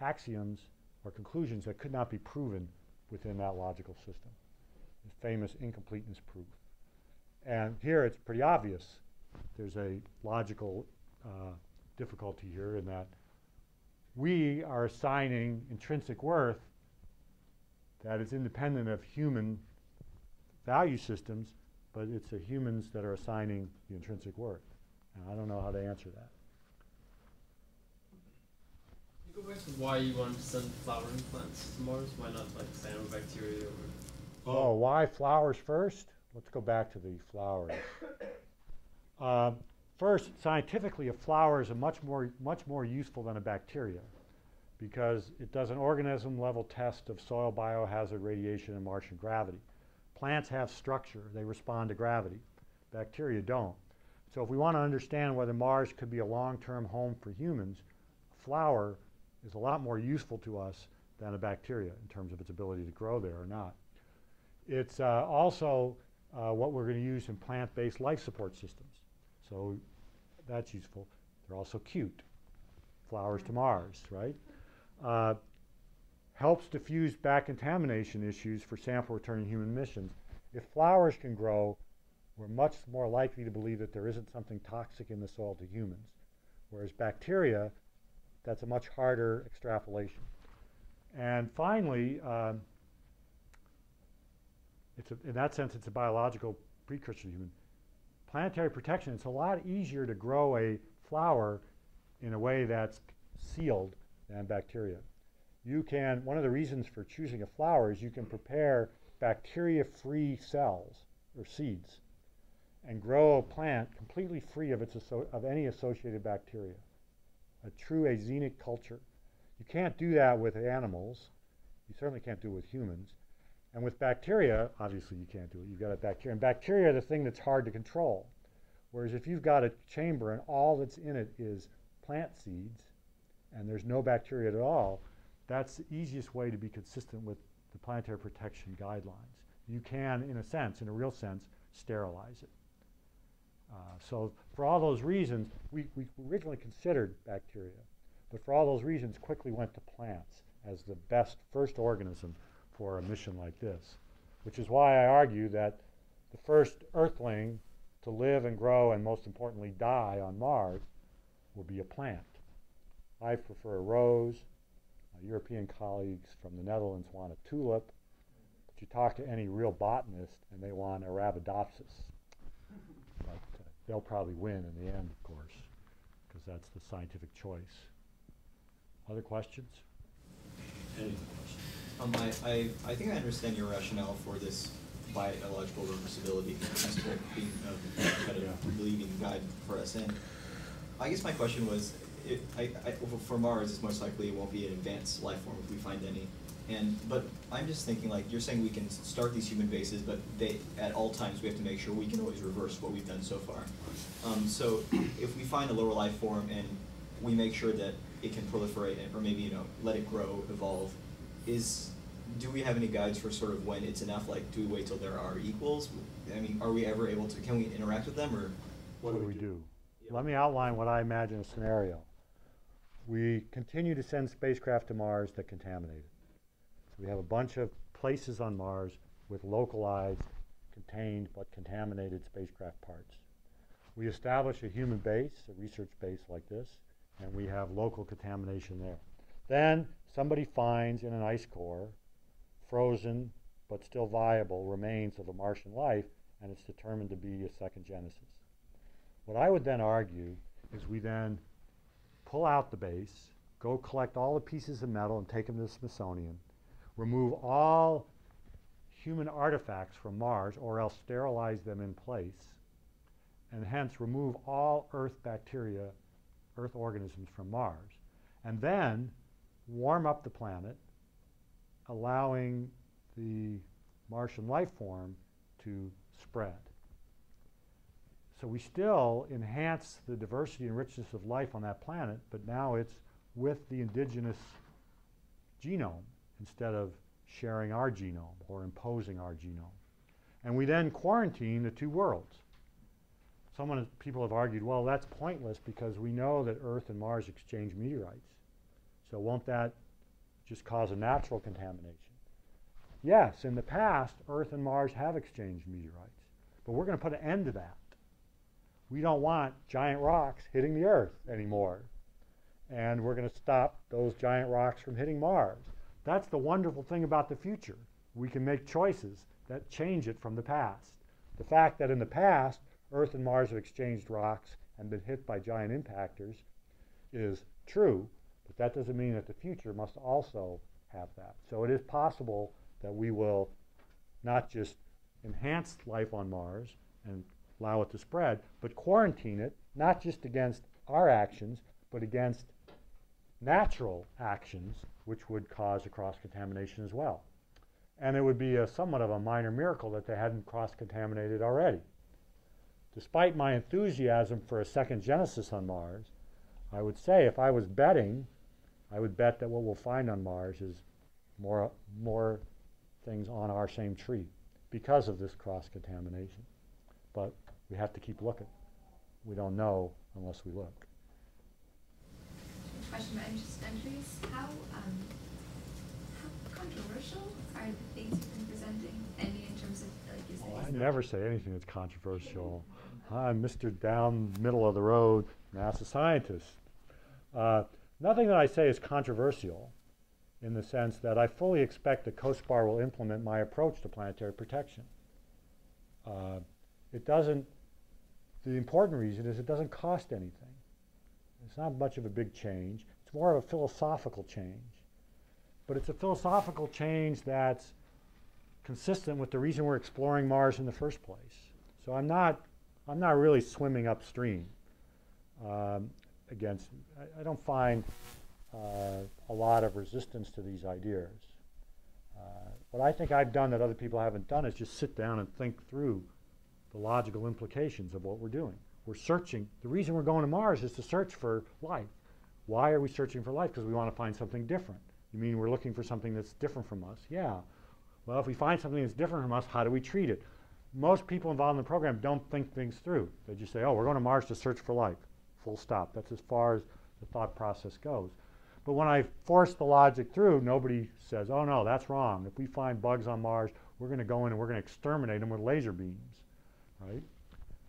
axioms or conclusions that could not be proven within that logical system. The famous incompleteness proof. And here it's pretty obvious. There's a logical difficulty here in that we are assigning intrinsic worth that is independent of human value systems, but it's the humans that are assigning the intrinsic worth. And I don't know how to answer that. You go back to why you want to send flowering plants to Mars. Why not like cyanobacteria or? Oh, why flowers first? Let's go back to the flowers. First, scientifically, a flower is much more useful than a bacteria because it does an organism-level test of soil biohazard radiation and Martian gravity. Plants have structure. They respond to gravity. Bacteria don't. So if we want to understand whether Mars could be a long-term home for humans, a flower is a lot more useful to us than a bacteria in terms of its ability to grow there or not. It's also what we're going to use in plant-based life support systems. So that's useful. They're also cute. Flowers to Mars, right? Helps diffuse back contamination issues for sample returning human missions. If flowers can grow, we're much more likely to believe that there isn't something toxic in the soil to humans. Whereas bacteria, that's a much harder extrapolation. And finally, in that sense, it's a biological precursor to human. Planetary protection, it's a lot easier to grow a flower in a way that's sealed than bacteria. You can, one of the reasons for choosing a flower is you can prepare bacteria-free cells or seeds and grow a plant completely free of any associated bacteria, a true azenic culture. You can't do that with animals. You certainly can't do it with humans. And with bacteria, obviously you can't do it. You've got a bacteria. And bacteria are the thing that's hard to control. Whereas if you've got a chamber and all that's in it is plant seeds and there's no bacteria at all, that's the easiest way to be consistent with the planetary protection guidelines. You can, in a sense, in a real sense, sterilize it. So for all those reasons, we originally considered bacteria, but for all those reasons quickly went to plants as the best first organism for a mission like this, which is why I argue that the first Earthling to live and grow and most importantly die on Mars will be a plant. I prefer a rose. My European colleagues from the Netherlands want a tulip. But you talk to any real botanist and they want Arabidopsis. But they'll probably win in the end, of course, because that's the scientific choice. Other questions? Any questions? I think I understand your rationale for this biological reversibility principle being kind of leading guide for us. And I guess my question was, for Mars, it's most likely it won't be an advanced life form if we find any. But I'm just thinking, like, you're saying we can start these human bases, but at all times we have to make sure we can always reverse what we've done so far. So if we find a lower life form and we make sure that it can proliferate or maybe let it grow, evolve, do we have any guides for sort of when it's enough? Like, do we wait till there are equals? I mean, are we ever able to? Can we interact with them, or what do we do? Let me outline what I imagine a scenario. We continue to send spacecraft to Mars that contaminate it. So we have a bunch of places on Mars with localized, contained, but contaminated spacecraft parts. We establish a human base, a research base like this, and we have local contamination there. Then somebody finds in an ice core frozen but still viable remains of a Martian life, and it's determined to be a second genesis. What I would then argue is we then pull out the base, go collect all the pieces of metal and take them to the Smithsonian, remove all human artifacts from Mars, or else sterilize them in place, and hence remove all Earth bacteria, Earth organisms from Mars, and then warm up the planet, allowing the Martian life form to spread. So we still enhance the diversity and richness of life on that planet, but now it's with the indigenous genome instead of sharing our genome or imposing our genome. And we then quarantine the two worlds. People have argued, well, that's pointless because we know that Earth and Mars exchange meteorites. So won't that just cause a natural contamination? Yes, in the past, Earth and Mars have exchanged meteorites, but we're going to put an end to that. We don't want giant rocks hitting the Earth anymore, and we're going to stop those giant rocks from hitting Mars. That's the wonderful thing about the future. We can make choices that change it from the past. The fact that in the past, Earth and Mars have exchanged rocks and been hit by giant impactors is true, but that doesn't mean that the future must also have that. So it is possible that we will not just enhance life on Mars and allow it to spread, but quarantine it, not just against our actions, but against natural actions, which would cause a cross-contamination as well. And it would be somewhat of a minor miracle that they hadn't cross-contaminated already. Despite my enthusiasm for a second genesis on Mars, I would say if I was betting, I would bet that what we'll find on Mars is more things on our same tree because of this cross-contamination. But we have to keep looking. We don't know unless we look. Question, I'm just curious, how controversial are the things you've been presenting? I mean, in terms of, like, I never say anything that's controversial. I'm Mr. Down middle of the road NASA scientist. Nothing that I say is controversial in the sense that I fully expect that COSPAR will implement my approach to planetary protection. The important reason is it doesn't cost anything. It's not much of a big change. It's more of a philosophical change. But it's a philosophical change that's consistent with the reason we're exploring Mars in the first place. So I'm not really swimming upstream against. I don't find a lot of resistance to these ideas. What I think I've done that other people haven't done is just sit down and think through the logical implications of what we're doing. We're searching. The reason we're going to Mars is to search for life. Why are we searching for life? Because we want to find something different. You mean we're looking for something that's different from us? Yeah. Well, if we find something that's different from us, how do we treat it? Most people involved in the program don't think things through. They just say, oh, we're going to Mars to search for life. Full stop. That's as far as the thought process goes. But when I force the logic through, nobody says, oh, no, that's wrong. If we find bugs on Mars, we're going to go in and we're going to exterminate them with laser beams. right?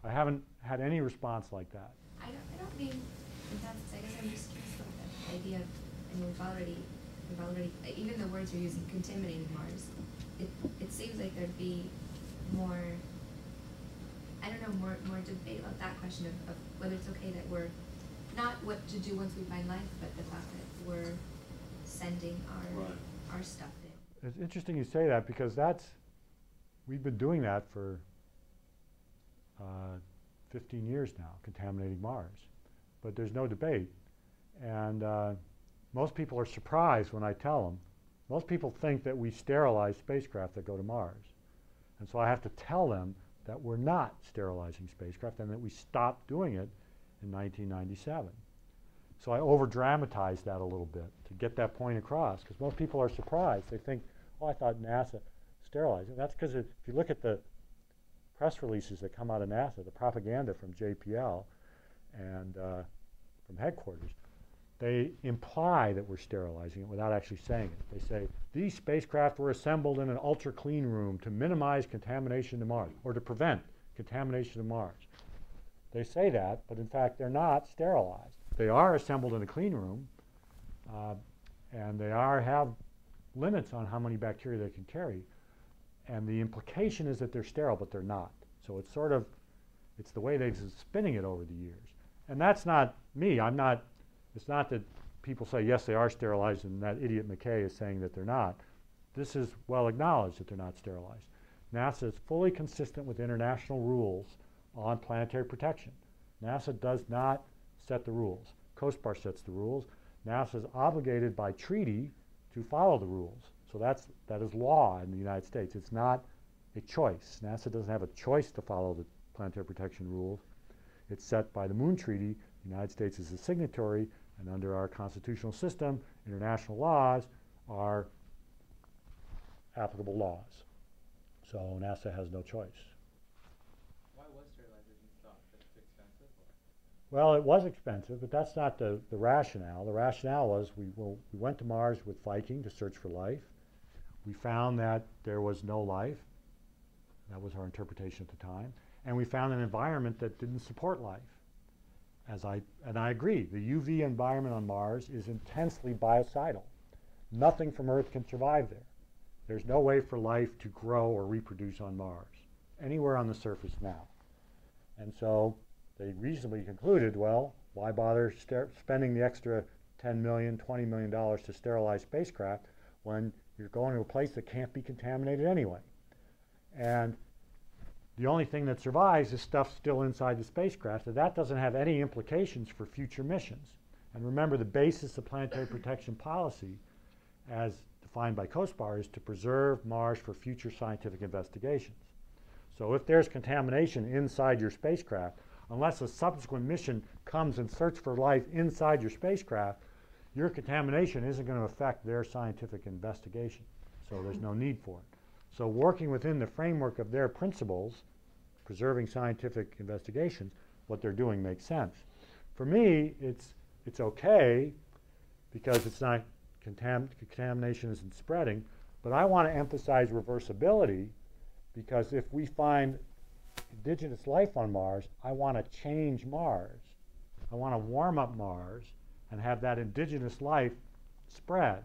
I haven't had any response like that. I don't mean in that sense. I guess I'm just curious about the idea of, I mean, we've already, even the words you're using, contaminated Mars, it seems like there'd be more, I don't know, more debate about that question of whether it's okay that we're, not what to do once we find life, but the fact that we're sending our stuff in. It's interesting you say that, because we've been doing that for 15 years now, contaminating Mars. But there's no debate. And most people are surprised when I tell them. Most people think that we sterilize spacecraft that go to Mars. And so I have to tell them that we're not sterilizing spacecraft and that we stopped doing it in 1997. So I over-dramatize that a little bit to get that point across, because most people are surprised. They think, oh, I thought NASA sterilized it. That's because if you look at the press releases that come out of NASA, the propaganda from JPL and from headquarters, they imply that we're sterilizing it without actually saying it. They say, these spacecraft were assembled in an ultra-clean room to minimize contamination to Mars, or to prevent contamination to Mars. They say that, but in fact, they're not sterilized. They are assembled in a clean room, and they have limits on how many bacteria they can carry. And the implication is that they're sterile, but they're not. So it's sort of, it's the way they've been spinning it over the years. And that's not me. It's not that people say, yes, they are sterilized, and that idiot McKay is saying that they're not. This is well acknowledged that they're not sterilized. NASA is fully consistent with international rules on planetary protection. NASA does not set the rules. COSPAR sets the rules. NASA is obligated by treaty to follow the rules. So that is law in the United States. It's not a choice. NASA doesn't have a choice to follow the planetary protection rules. It's set by the Moon Treaty. The United States is a signatory, and under our constitutional system, international laws are applicable laws. So NASA has no choice. Why was sterilization stopped? It's too expensive? Well, it was expensive, but that's not the rationale. The rationale was we went to Mars with Viking to search for life. We found that there was no life. That was our interpretation at the time. And we found an environment that didn't support life. And I agree, the UV environment on Mars is intensely biocidal. Nothing from Earth can survive there. There's no way for life to grow or reproduce on Mars, anywhere on the surface now. And so they reasonably concluded, well, why bother spending the extra $10 million, $20 million to sterilize spacecraft when you're going to a place that can't be contaminated anyway? And the only thing that survives is stuff still inside the spacecraft, and that doesn't have any implications for future missions. And remember, the basis of planetary protection policy, as defined by COSPAR, is to preserve Mars for future scientific investigations. So if there's contamination inside your spacecraft, unless a subsequent mission comes and searches for life inside your spacecraft, your contamination isn't going to affect their scientific investigation. So there's no need for it. So working within the framework of their principles, preserving scientific investigations, what they're doing makes sense. For me, it's okay because it's not contamination isn't spreading, but I want to emphasize reversibility, because if we find indigenous life on Mars, I want to change Mars. I want to warm up Mars and have that indigenous life spread.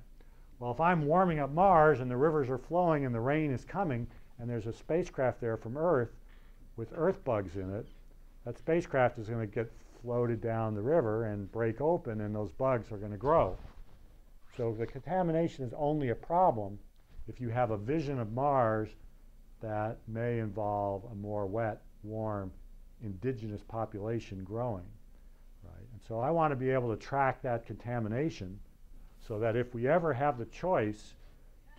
Well, if I'm warming up Mars and the rivers are flowing and the rain is coming and there's a spacecraft there from Earth with Earth bugs in it, that spacecraft is going to get floated down the river and break open, and those bugs are going to grow. So the contamination is only a problem if you have a vision of Mars that may involve a more wet, warm, indigenous population growing, right? And so I want to be able to track that contamination so that if we ever have the choice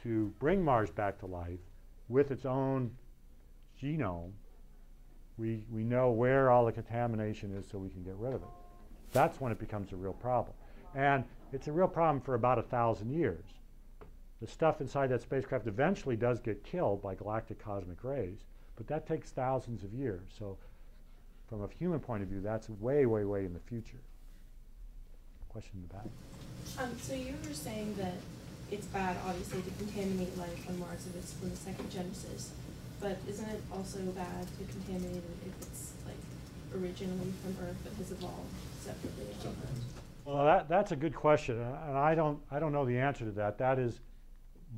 to bring Mars back to life with its own genome, we know where all the contamination is so we can get rid of it. That's when it becomes a real problem. And it's a real problem for about 1,000 years. The stuff inside that spacecraft eventually does get killed by galactic cosmic rays, but that takes thousands of years. So from a human point of view, that's way, way, way in the future. Question in the back. So you were saying that it's bad, obviously, to contaminate life on Mars if it's from the second Genesis. But isn't it also bad to contaminate it if it's like originally from Earth but has evolved separately on Earth? Well, that's a good question, and I don't know the answer to that. That is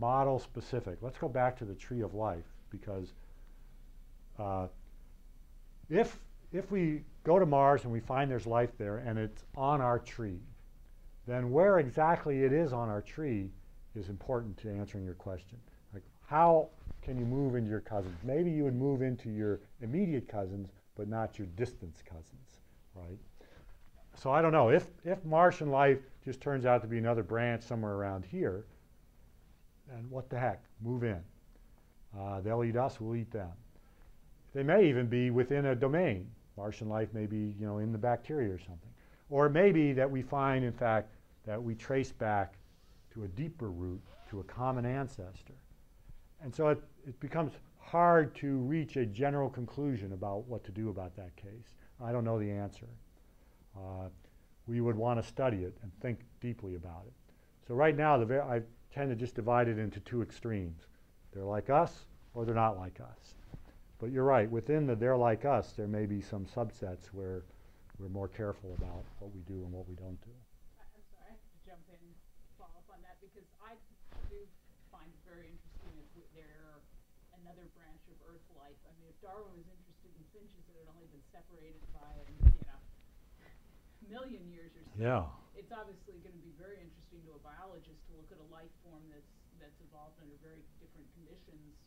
model specific. Let's go back to the tree of life, because if we go to Mars and we find there's life there and it's on our tree, then where exactly it is on our tree is important to answering your question. Like, how can you move into your cousins? Maybe you would move into your immediate cousins, but not your distant cousins, right? So I don't know. If Martian life just turns out to be another branch somewhere around here, then what the heck? Move in. They'll eat us, we'll eat them. They may even be within a domain. Martian life may be, in the bacteria or something. Or it may be that we find, in fact, that we trace back to a deeper root, to a common ancestor. And so it becomes hard to reach a general conclusion about what to do about that case. I don't know the answer. We would want to study it and think deeply about it. So right now, I tend to just divide it into two extremes. They're like us, or they're not like us. But you're right, within the they're like us, there may be some subsets where we're more careful about what we do and what we don't do. I'm sorry, I have to jump in and follow up on that, because I do find it very interesting if they're another branch of Earth life. I mean, if Darwin was interested in finches that had only been separated by, a million years or so, Yeah. it's obviously going to be very interesting to a biologist to look at a life form that's evolved under very different conditions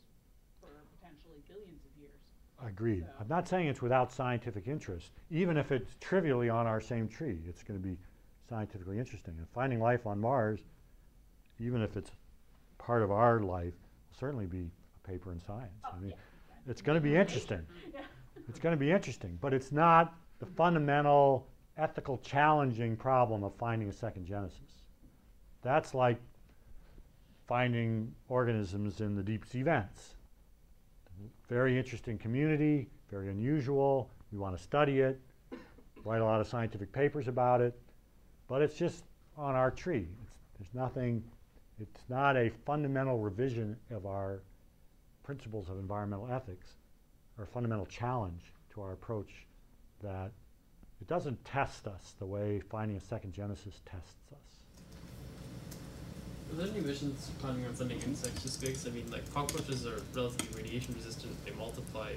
for potentially billions of years. Agreed. So. I'm not saying it's without scientific interest. Even if it's trivially on our same tree, it's going to be scientifically interesting. And finding life on Mars, even if it's part of our life, will certainly be a paper in Science. Oh, I mean, yeah. it's going to be interesting. Yeah. It's going to be interesting, but it's not the fundamental ethical challenging problem of finding a second genesis. That's like finding organisms in the deep sea vents. Very interesting community, very unusual. We want to study it, write a lot of scientific papers about it, but it's just on our tree. There's nothing, it's not a fundamental revision of our principles of environmental ethics, or a fundamental challenge to our approach, that it doesn't test us the way finding a second genesis tests us. Are there any missions planning on sending insects to space? I mean, like, cockroaches are relatively radiation resistant. They multiply.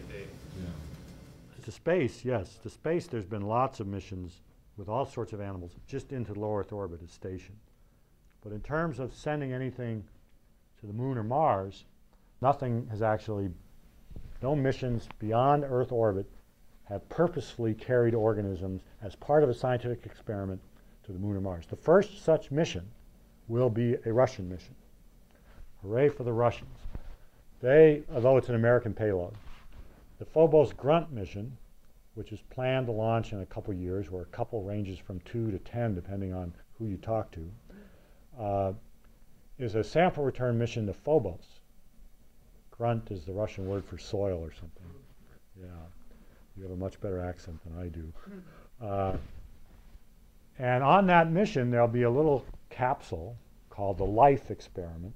To space, yes. To space, there's been lots of missions with all sorts of animals just into low Earth orbit as station. But in terms of sending anything to the Moon or Mars, nothing has actually, no missions beyond Earth orbit have purposefully carried organisms as part of a scientific experiment to the Moon or Mars. The first such mission will be a Russian mission. Hooray for the Russians. They, although it's an American payload, the Phobos Grunt mission, which is planned to launch in a couple years, where a couple ranges from 2 to 10 depending on who you talk to, is a sample return mission to Phobos. Grunt is the Russian word for soil or something. Yeah, you have a much better accent than I do. And on that mission, there'll be a little capsule called the Life Experiment,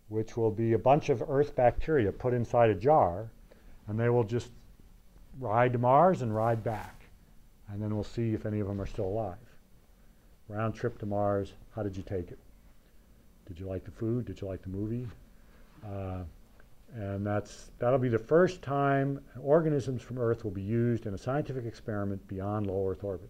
which will be a bunch of Earth bacteria put inside a jar, and they will just ride to Mars and ride back. And then we'll see if any of them are still alive. Round trip to Mars, how did you take it? Did you like the food? Did you like the movie? And that'll be the first time organisms from Earth will be used in a scientific experiment beyond low Earth orbit.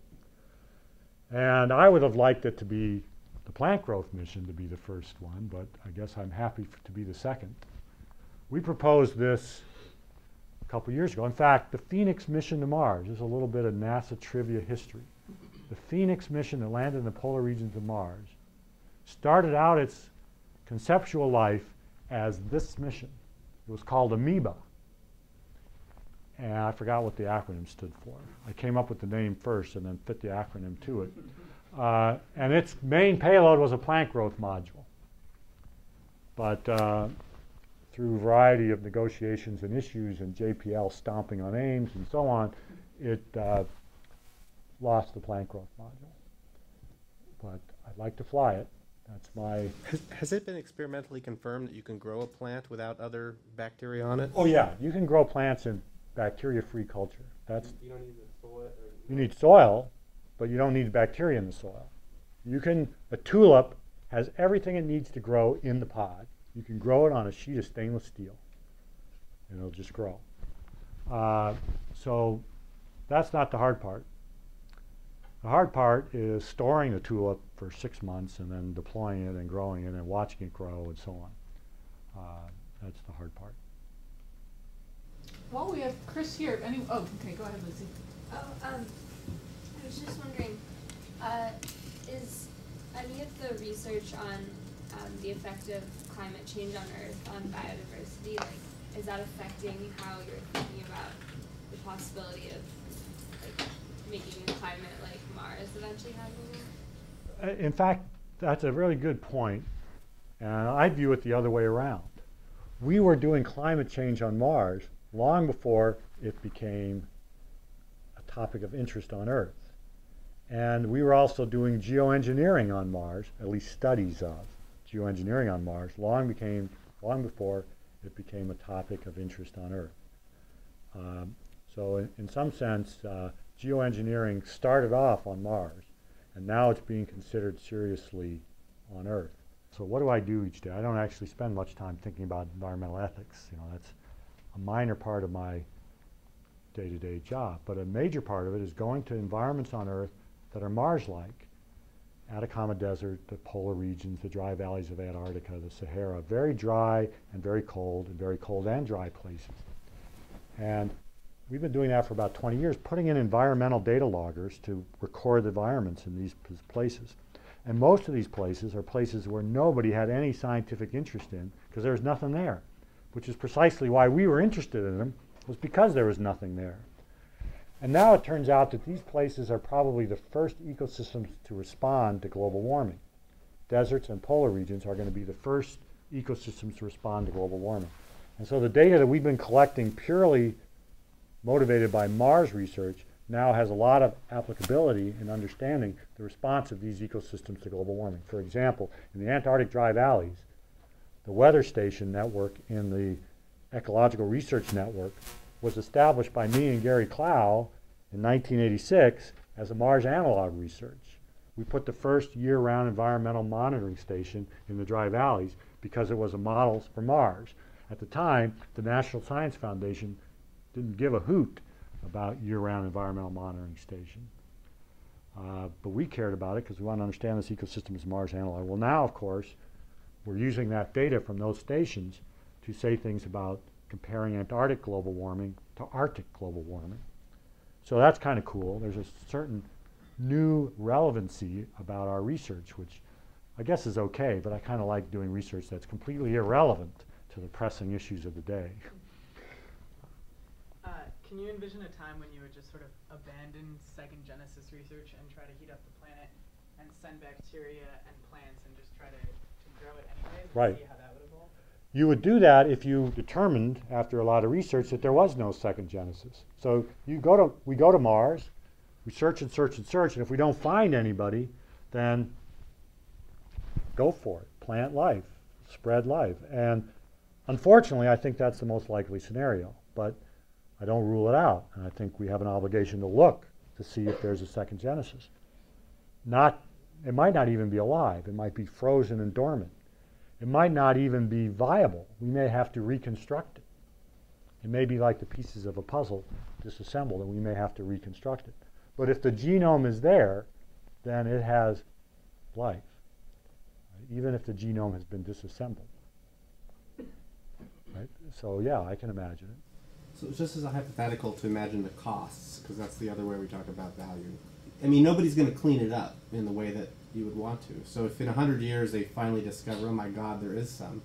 And I would have liked it to be the plant growth mission to be the first one, but I guess I'm happy to be the second. We proposed this a couple years ago. In fact, the Phoenix mission to Mars is a little bit of NASA trivia history. The Phoenix mission that landed in the polar regions of Mars started out its conceptual life as this mission. It was called Amoeba. And I forgot what the acronym stood for. I came up with the name first and then fit the acronym to it. And its main payload was a plant growth module. But through a variety of negotiations and issues and JPL stomping on Ames and so on, it lost the plant growth module. But I'd like to fly it. That's my... Has it been experimentally confirmed that you can grow a plant without other bacteria on it? Oh yeah, you can grow plants in bacteria-free culture. That's... You don't need the soil? You need soil, but you don't need bacteria in the soil. You can... A tulip has everything it needs to grow in the pod. You can grow it on a sheet of stainless steel, and it'll just grow. So that's not the hard part. The hard part is storing the tulip for 6 months and then deploying it and growing it and watching it grow and so on. That's the hard part. While we have Chris here, oh, okay, go ahead, Lucy. Oh, I was just wondering, is any of the research on the effect of climate change on Earth on biodiversity, like, is that affecting how you're thinking about the possibility of like making a climate like Mars eventually having? In fact, that's a really good point, and I view it the other way around. We were doing climate change on Mars long before it became a topic of interest on Earth. And we were also doing geoengineering on Mars, at least studies of geoengineering on Mars, long before it became a topic of interest on Earth. So in some sense, geoengineering started off on Mars, and now it's being considered seriously on Earth. So what do I do each day? I don't actually spend much time thinking about environmental ethics. You know, that's a minor part of my day-to-day job. But a major part of it is going to environments on Earth that are Mars-like. Atacama Desert, the polar regions, the dry valleys of Antarctica, the Sahara, very dry and very cold and dry places. And we've been doing that for about 20 years, putting in environmental data loggers to record the environments in these places. And most of these places are places where nobody had any scientific interest in because there was nothing there, which is precisely why we were interested in them, was because there was nothing there. And now it turns out that these places are probably the first ecosystems to respond to global warming. Deserts and polar regions are going to be the first ecosystems to respond to global warming. And so the data that we've been collecting purely motivated by Mars research now has a lot of applicability in understanding the response of these ecosystems to global warming. For example, in the Antarctic dry valleys, the weather station network in the Ecological Research Network was established by me and Gary Clow in 1986 as a Mars analog research. We put the first year-round environmental monitoring station in the dry valleys because it was a model for Mars. At the time, the National Science Foundation didn't give a hoot about year-round environmental monitoring station. But we cared about it because we want to understand this ecosystem as Mars analog. Well, now, of course, we're using that data from those stations to say things about comparing Antarctic global warming to Arctic global warming. So that's kind of cool. There's a certain new relevancy about our research, which I guess is okay, but I kind of like doing research that's completely irrelevant to the pressing issues of the day. Can you envision a time when you would just sort of abandon second genesis research and try to heat up the planet and send bacteria and plants and just try to grow it anyways and see how that would evolve? You would do that if you determined, after a lot of research, that there was no second genesis. So we go to Mars, we search and search and search, and if we don't find anybody, then go for it. Plant life, spread life. And unfortunately, I think that's the most likely scenario. But I don't rule it out, and I think we have an obligation to look to see if there's a second genesis. It might not even be alive. It might be frozen and dormant. It might not even be viable. We may have to reconstruct it. It may be like the pieces of a puzzle disassembled, and we may have to reconstruct it. But if the genome is there, then it has life, right? Even if the genome has been disassembled. Right? So yeah, I can imagine it. So just as a hypothetical to imagine the costs, because that's the other way we talk about value. I mean, nobody's going to clean it up in the way that you would want to. So if in 100 years they finally discover, oh my God, there is some,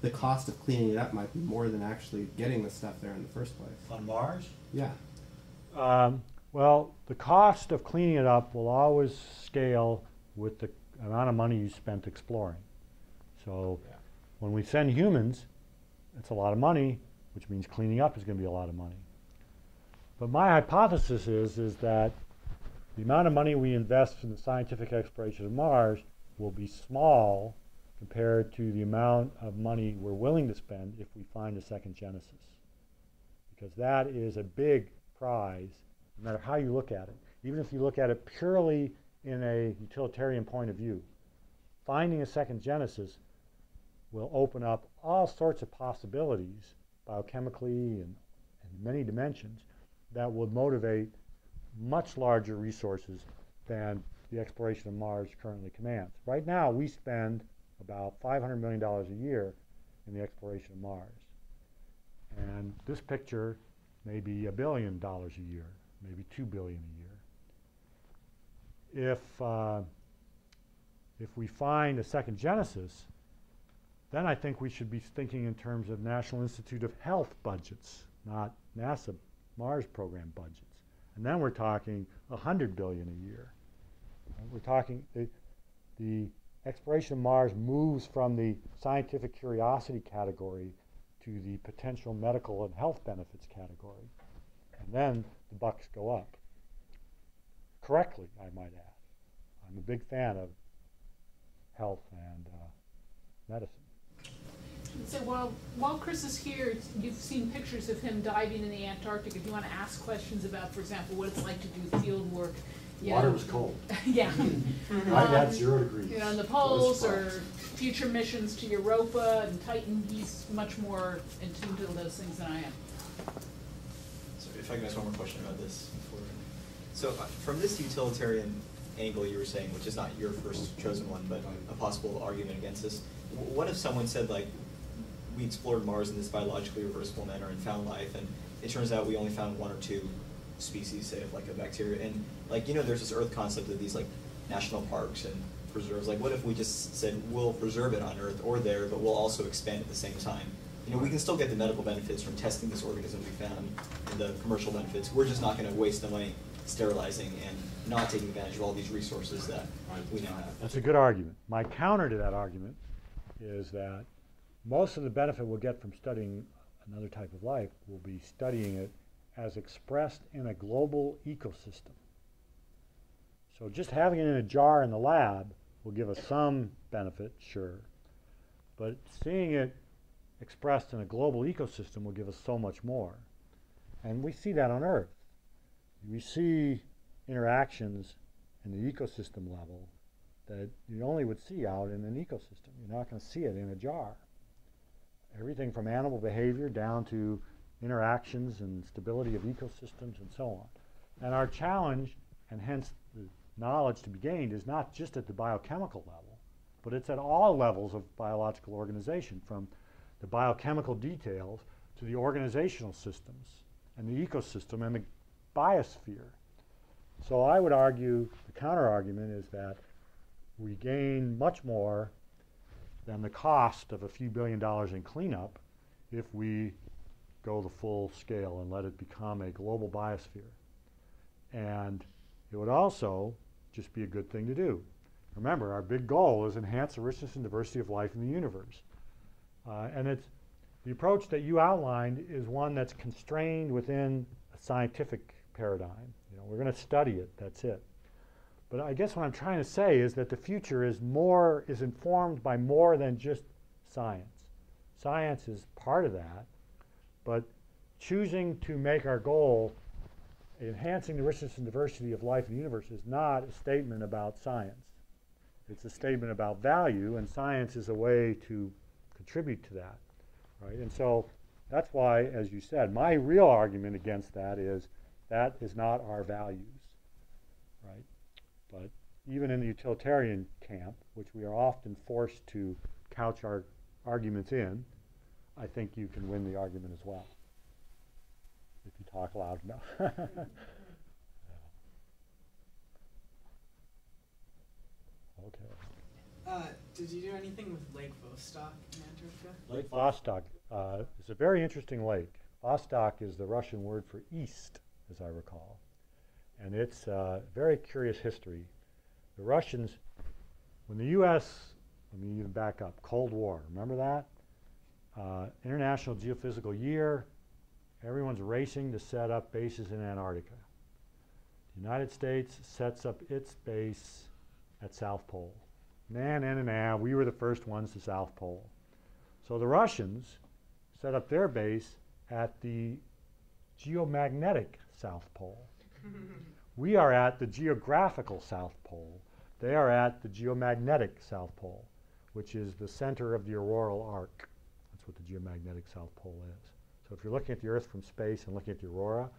the cost of cleaning it up might be more than actually getting the stuff there in the first place. On Mars? Yeah. Well, the cost of cleaning it up will always scale with the amount of money you spent exploring. So when we send humans, it's a lot of money, which means cleaning up is going to be a lot of money. But my hypothesis is that the amount of money we invest in the scientific exploration of Mars will be small compared to the amount of money we're willing to spend if we find a second Genesis. Because that is a big prize, no matter how you look at it. Even if you look at it purely in a utilitarian point of view, finding a second Genesis will open up all sorts of possibilities biochemically and in many dimensions that would motivate much larger resources than the exploration of Mars currently commands. Right now, we spend about $500 million a year in the exploration of Mars. And this picture may be $1 billion a year, maybe $2 billion a year. If we find a second Genesis, then I think we should be thinking in terms of National Institute of Health budgets, not NASA Mars program budgets. And then we're talking $100 billion a year. We're talking the exploration of Mars moves from the scientific curiosity category to the potential medical and health benefits category. And then the bucks go up. Correctly, I might add. I'm a big fan of health and medicine. So while Chris is here, you've seen pictures of him diving in the Antarctic. If you want to ask questions about, for example, what it's like to do field work. Water was cold. Yeah. I had 0 degrees. You know, on the poles or future missions to Europa and Titan, he's much more in tune to those things than I am. So if I can ask one more question about this before. So from this utilitarian angle you were saying, which is not your first chosen one, but a possible argument against this, what if someone said, like, we explored Mars in this biologically reversible manner and found life, and it turns out we only found 1 or 2 species, say, of like a bacteria, and like, you know, there's this Earth concept of these like national parks and preserves. Like, what if we just said we'll preserve it on Earth or there, but we'll also expand at the same time? You know, we can still get the medical benefits from testing this organism we found and the commercial benefits. We're just not going to waste the money sterilizing and not taking advantage of all these resources that we now have. That's a good argument. My counter to that argument is that most of the benefit we'll get from studying another type of life will be studying it as expressed in a global ecosystem. So just having it in a jar in the lab will give us some benefit, sure, but seeing it expressed in a global ecosystem will give us so much more. And we see that on Earth. We see interactions in the ecosystem level that you only would see out in an ecosystem. You're not going to see it in a jar. Everything from animal behavior down to interactions and stability of ecosystems and so on. And our challenge, and hence the knowledge to be gained, is not just at the biochemical level, but it's at all levels of biological organization, from the biochemical details to the organizational systems and the ecosystem and the biosphere. So I would argue, the counter-argument is that we gain much more than the cost of a few $1 billion in cleanup if we go the full scale and let it become a global biosphere. And it would also just be a good thing to do. Remember, our big goal is enhance the richness and diversity of life in the universe. And it's the approach that you outlined is one that's constrained within a scientific paradigm. You know, we're going to study it, that's it. But I guess what I'm trying to say is that the future is informed by more than just science. Science is part of that, but choosing to make our goal enhancing the richness and diversity of life in the universe is not a statement about science. It's a statement about value, and science is a way to contribute to that, right? And so that's why, as you said, my real argument against that is not our values, right? But even in the utilitarian camp, which we are often forced to couch our arguments in, I think you can win the argument as well, if you talk loud enough. Okay. Did you do anything with Lake Vostok in Antarctica? Lake Vostok is a very interesting lake. Vostok is the Russian word for east, as I recall. And it's a very curious history. The Russians, when the U.S., let me even back up, Cold War, remember that? International Geophysical Year, everyone's racing to set up bases in Antarctica. The United States sets up its base at South Pole. we were the first ones to South Pole. So the Russians set up their base at the geomagnetic South Pole. We are at the geographical South Pole. They are at the geomagnetic South Pole, which is the center of the auroral arc. That's what the geomagnetic South Pole is. So if you're looking at the Earth from space and looking at the aurora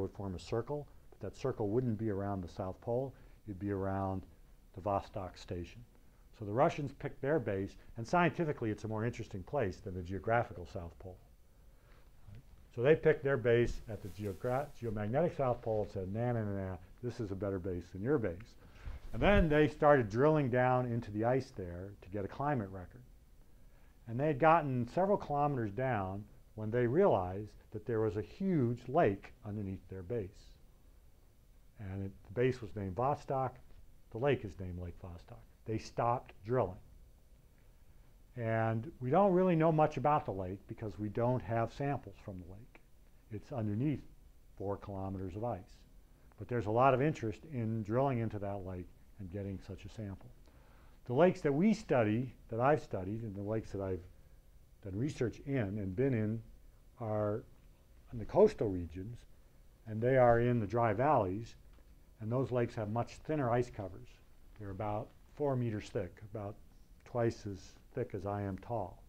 would form a circle, but that circle wouldn't be around the South Pole, it'd be around the Vostok station. So the Russians picked their base, and scientifically it's a more interesting place than the geographical South Pole. So they picked their base at the geomagnetic South Pole and said, this is a better base than your base. And then they started drilling down into the ice there to get a climate record. And they had gotten several kilometers down when they realized that there was a huge lake underneath their base. And the base was named Vostok. The lake is named Lake Vostok. They stopped drilling. And we don't really know much about the lake because we don't have samples from the lake. It's underneath 4 kilometers of ice. But there's a lot of interest in drilling into that lake and getting such a sample. The lakes that we study, that I've studied, and the lakes that I've done research in and been in are in the coastal regions, and they are in the dry valleys, and those lakes have much thinner ice covers. They're about 4 meters thick, about twice as thick as I am tall.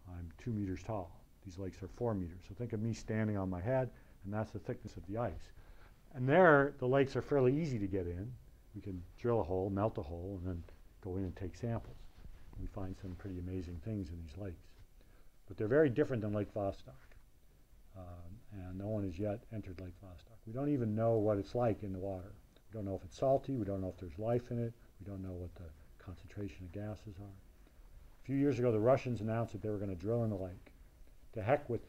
I'm 2 meters tall. These lakes are 4 meters. So think of me standing on my head, and that's the thickness of the ice. And there, the lakes are fairly easy to get in. We can drill a hole, melt a hole, and then go in and take samples. We find some pretty amazing things in these lakes. But they're very different than Lake Vostok. And no one has yet entered Lake Vostok. We don't even know what it's like in the water. We don't know if it's salty. We don't know if there's life in it. We don't know what the concentration of gases are. A few years ago, the Russians announced that they were going to drill in the lake. To heck with,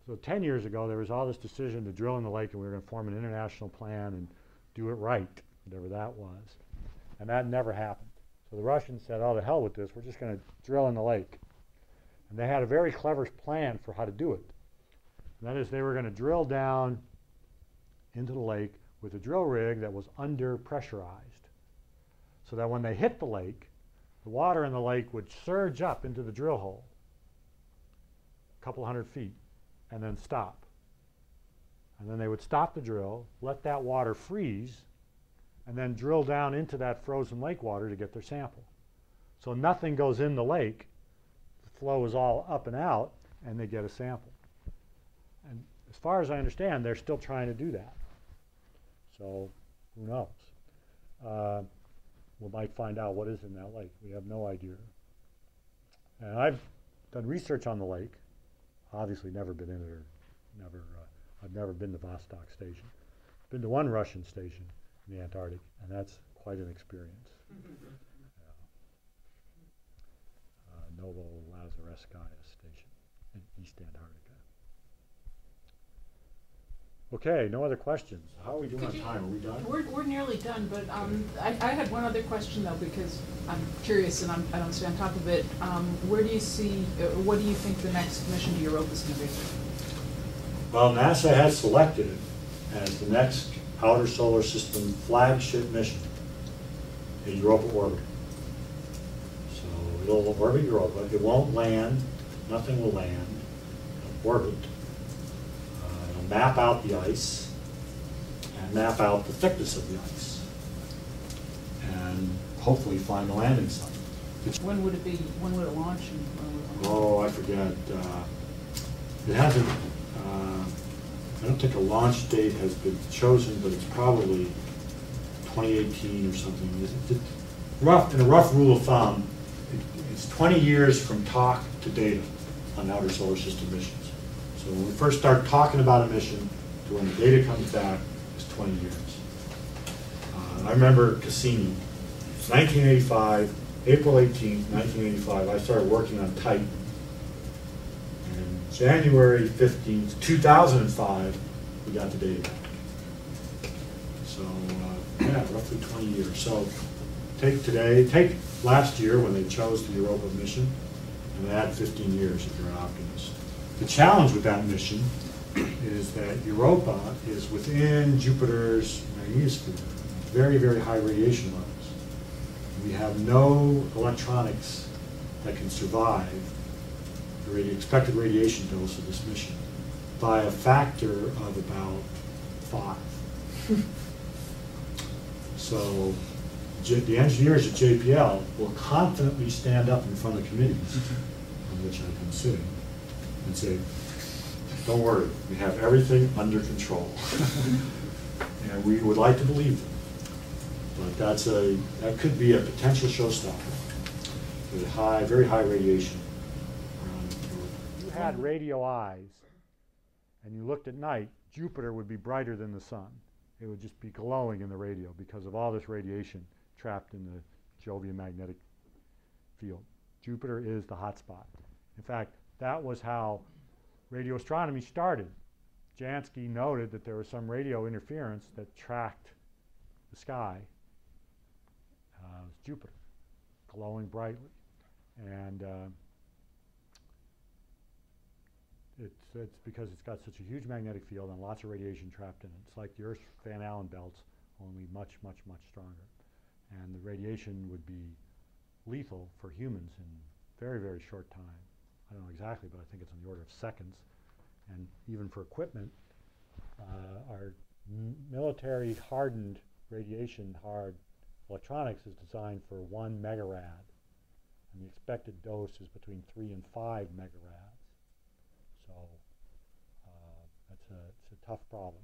so 10 years ago, there was all this decision to drill in the lake, and we were going to form an international plan and do it right, whatever that was. And that never happened. So the Russians said, oh, to hell with this. We're just going to drill in the lake. And they had a very clever plan for how to do it. And that is, they were going to drill down into the lake with a drill rig that was under pressurized, so that when they hit the lake, the water in the lake would surge up into the drill hole a couple hundred feet and then stop. And then they would stop the drill, let that water freeze, and then drill down into that frozen lake water to get their sample. So nothing goes in the lake, the flow is all up and out, and they get a sample. And as far as I understand, they're still trying to do that. So who knows? We might find out what is in that lake. We have no idea. And I've done research on the lake. Obviously never been in it, or I've never been to Vostok Station. I've been to one Russian station in the Antarctic, and that's quite an experience. Novolazaretskaya Station in East Antarctica. Okay, no other questions. How are we doing on time? Are we done? We're nearly done, but I had one other question though, because I'm curious and I don't stay on top of it. Where do you see, what do you think the next mission to Europa is going to be? Well, NASA has selected it as the next outer solar system flagship mission, a Europa orbiter. So it'll orbit Europa. It won't land. Nothing will land. It'll orbit. Map out the ice and map out the thickness of the ice and hopefully find the landing site. When would it be? When would it launch? Oh, I forget. It hasn't. I don't think a launch date has been chosen, but it's probably 2018 or something. In a rough rule of thumb, it's 20 years from talk to data on outer solar system missions. So when we first start talking about a mission to when the data comes back, it's 20 years. I remember Cassini. It's 1985, April 18th, 1985. I started working on Titan. And January 15th, 2005, we got the data back. So yeah, roughly 20 years. So take last year when they chose the Europa mission, and add 15 years if you're an optimist. The challenge with that mission is that Europa is within Jupiter's magnetosphere, very, very high radiation levels. we have no electronics that can survive the expected radiation dose of this mission by a factor of about 5. So the engineers at JPL will confidently stand up in front of committees on which I've been sitting and say, don't worry, we have everything under control. And we would like to believe them. But that could be a potential showstopper with very high radiation around the Earth. If you had radio eyes and you looked at night, Jupiter would be brighter than the sun. It would just be glowing in the radio because of all this radiation trapped in the Jovian magnetic field. Jupiter is the hot spot. In fact, that was how radio astronomy started. Jansky noted that there was some radio interference that tracked the sky. It was Jupiter, glowing brightly. And it's because it's got such a huge magnetic field and lots of radiation trapped in it. It's like the Earth's Van Allen belts, only much, much, much stronger. And the radiation would be lethal for humans in very, very short time. I don't know exactly, but I think it's on the order of seconds. And even for equipment, our military hardened, radiation hard electronics is designed for 1 megarad. And the expected dose is between 3 and 5 megarads. So it's a tough problem.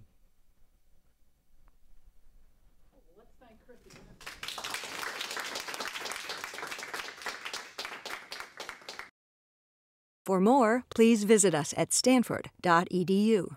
Well, let's thank Chris again. For more, please visit us at stanford.edu.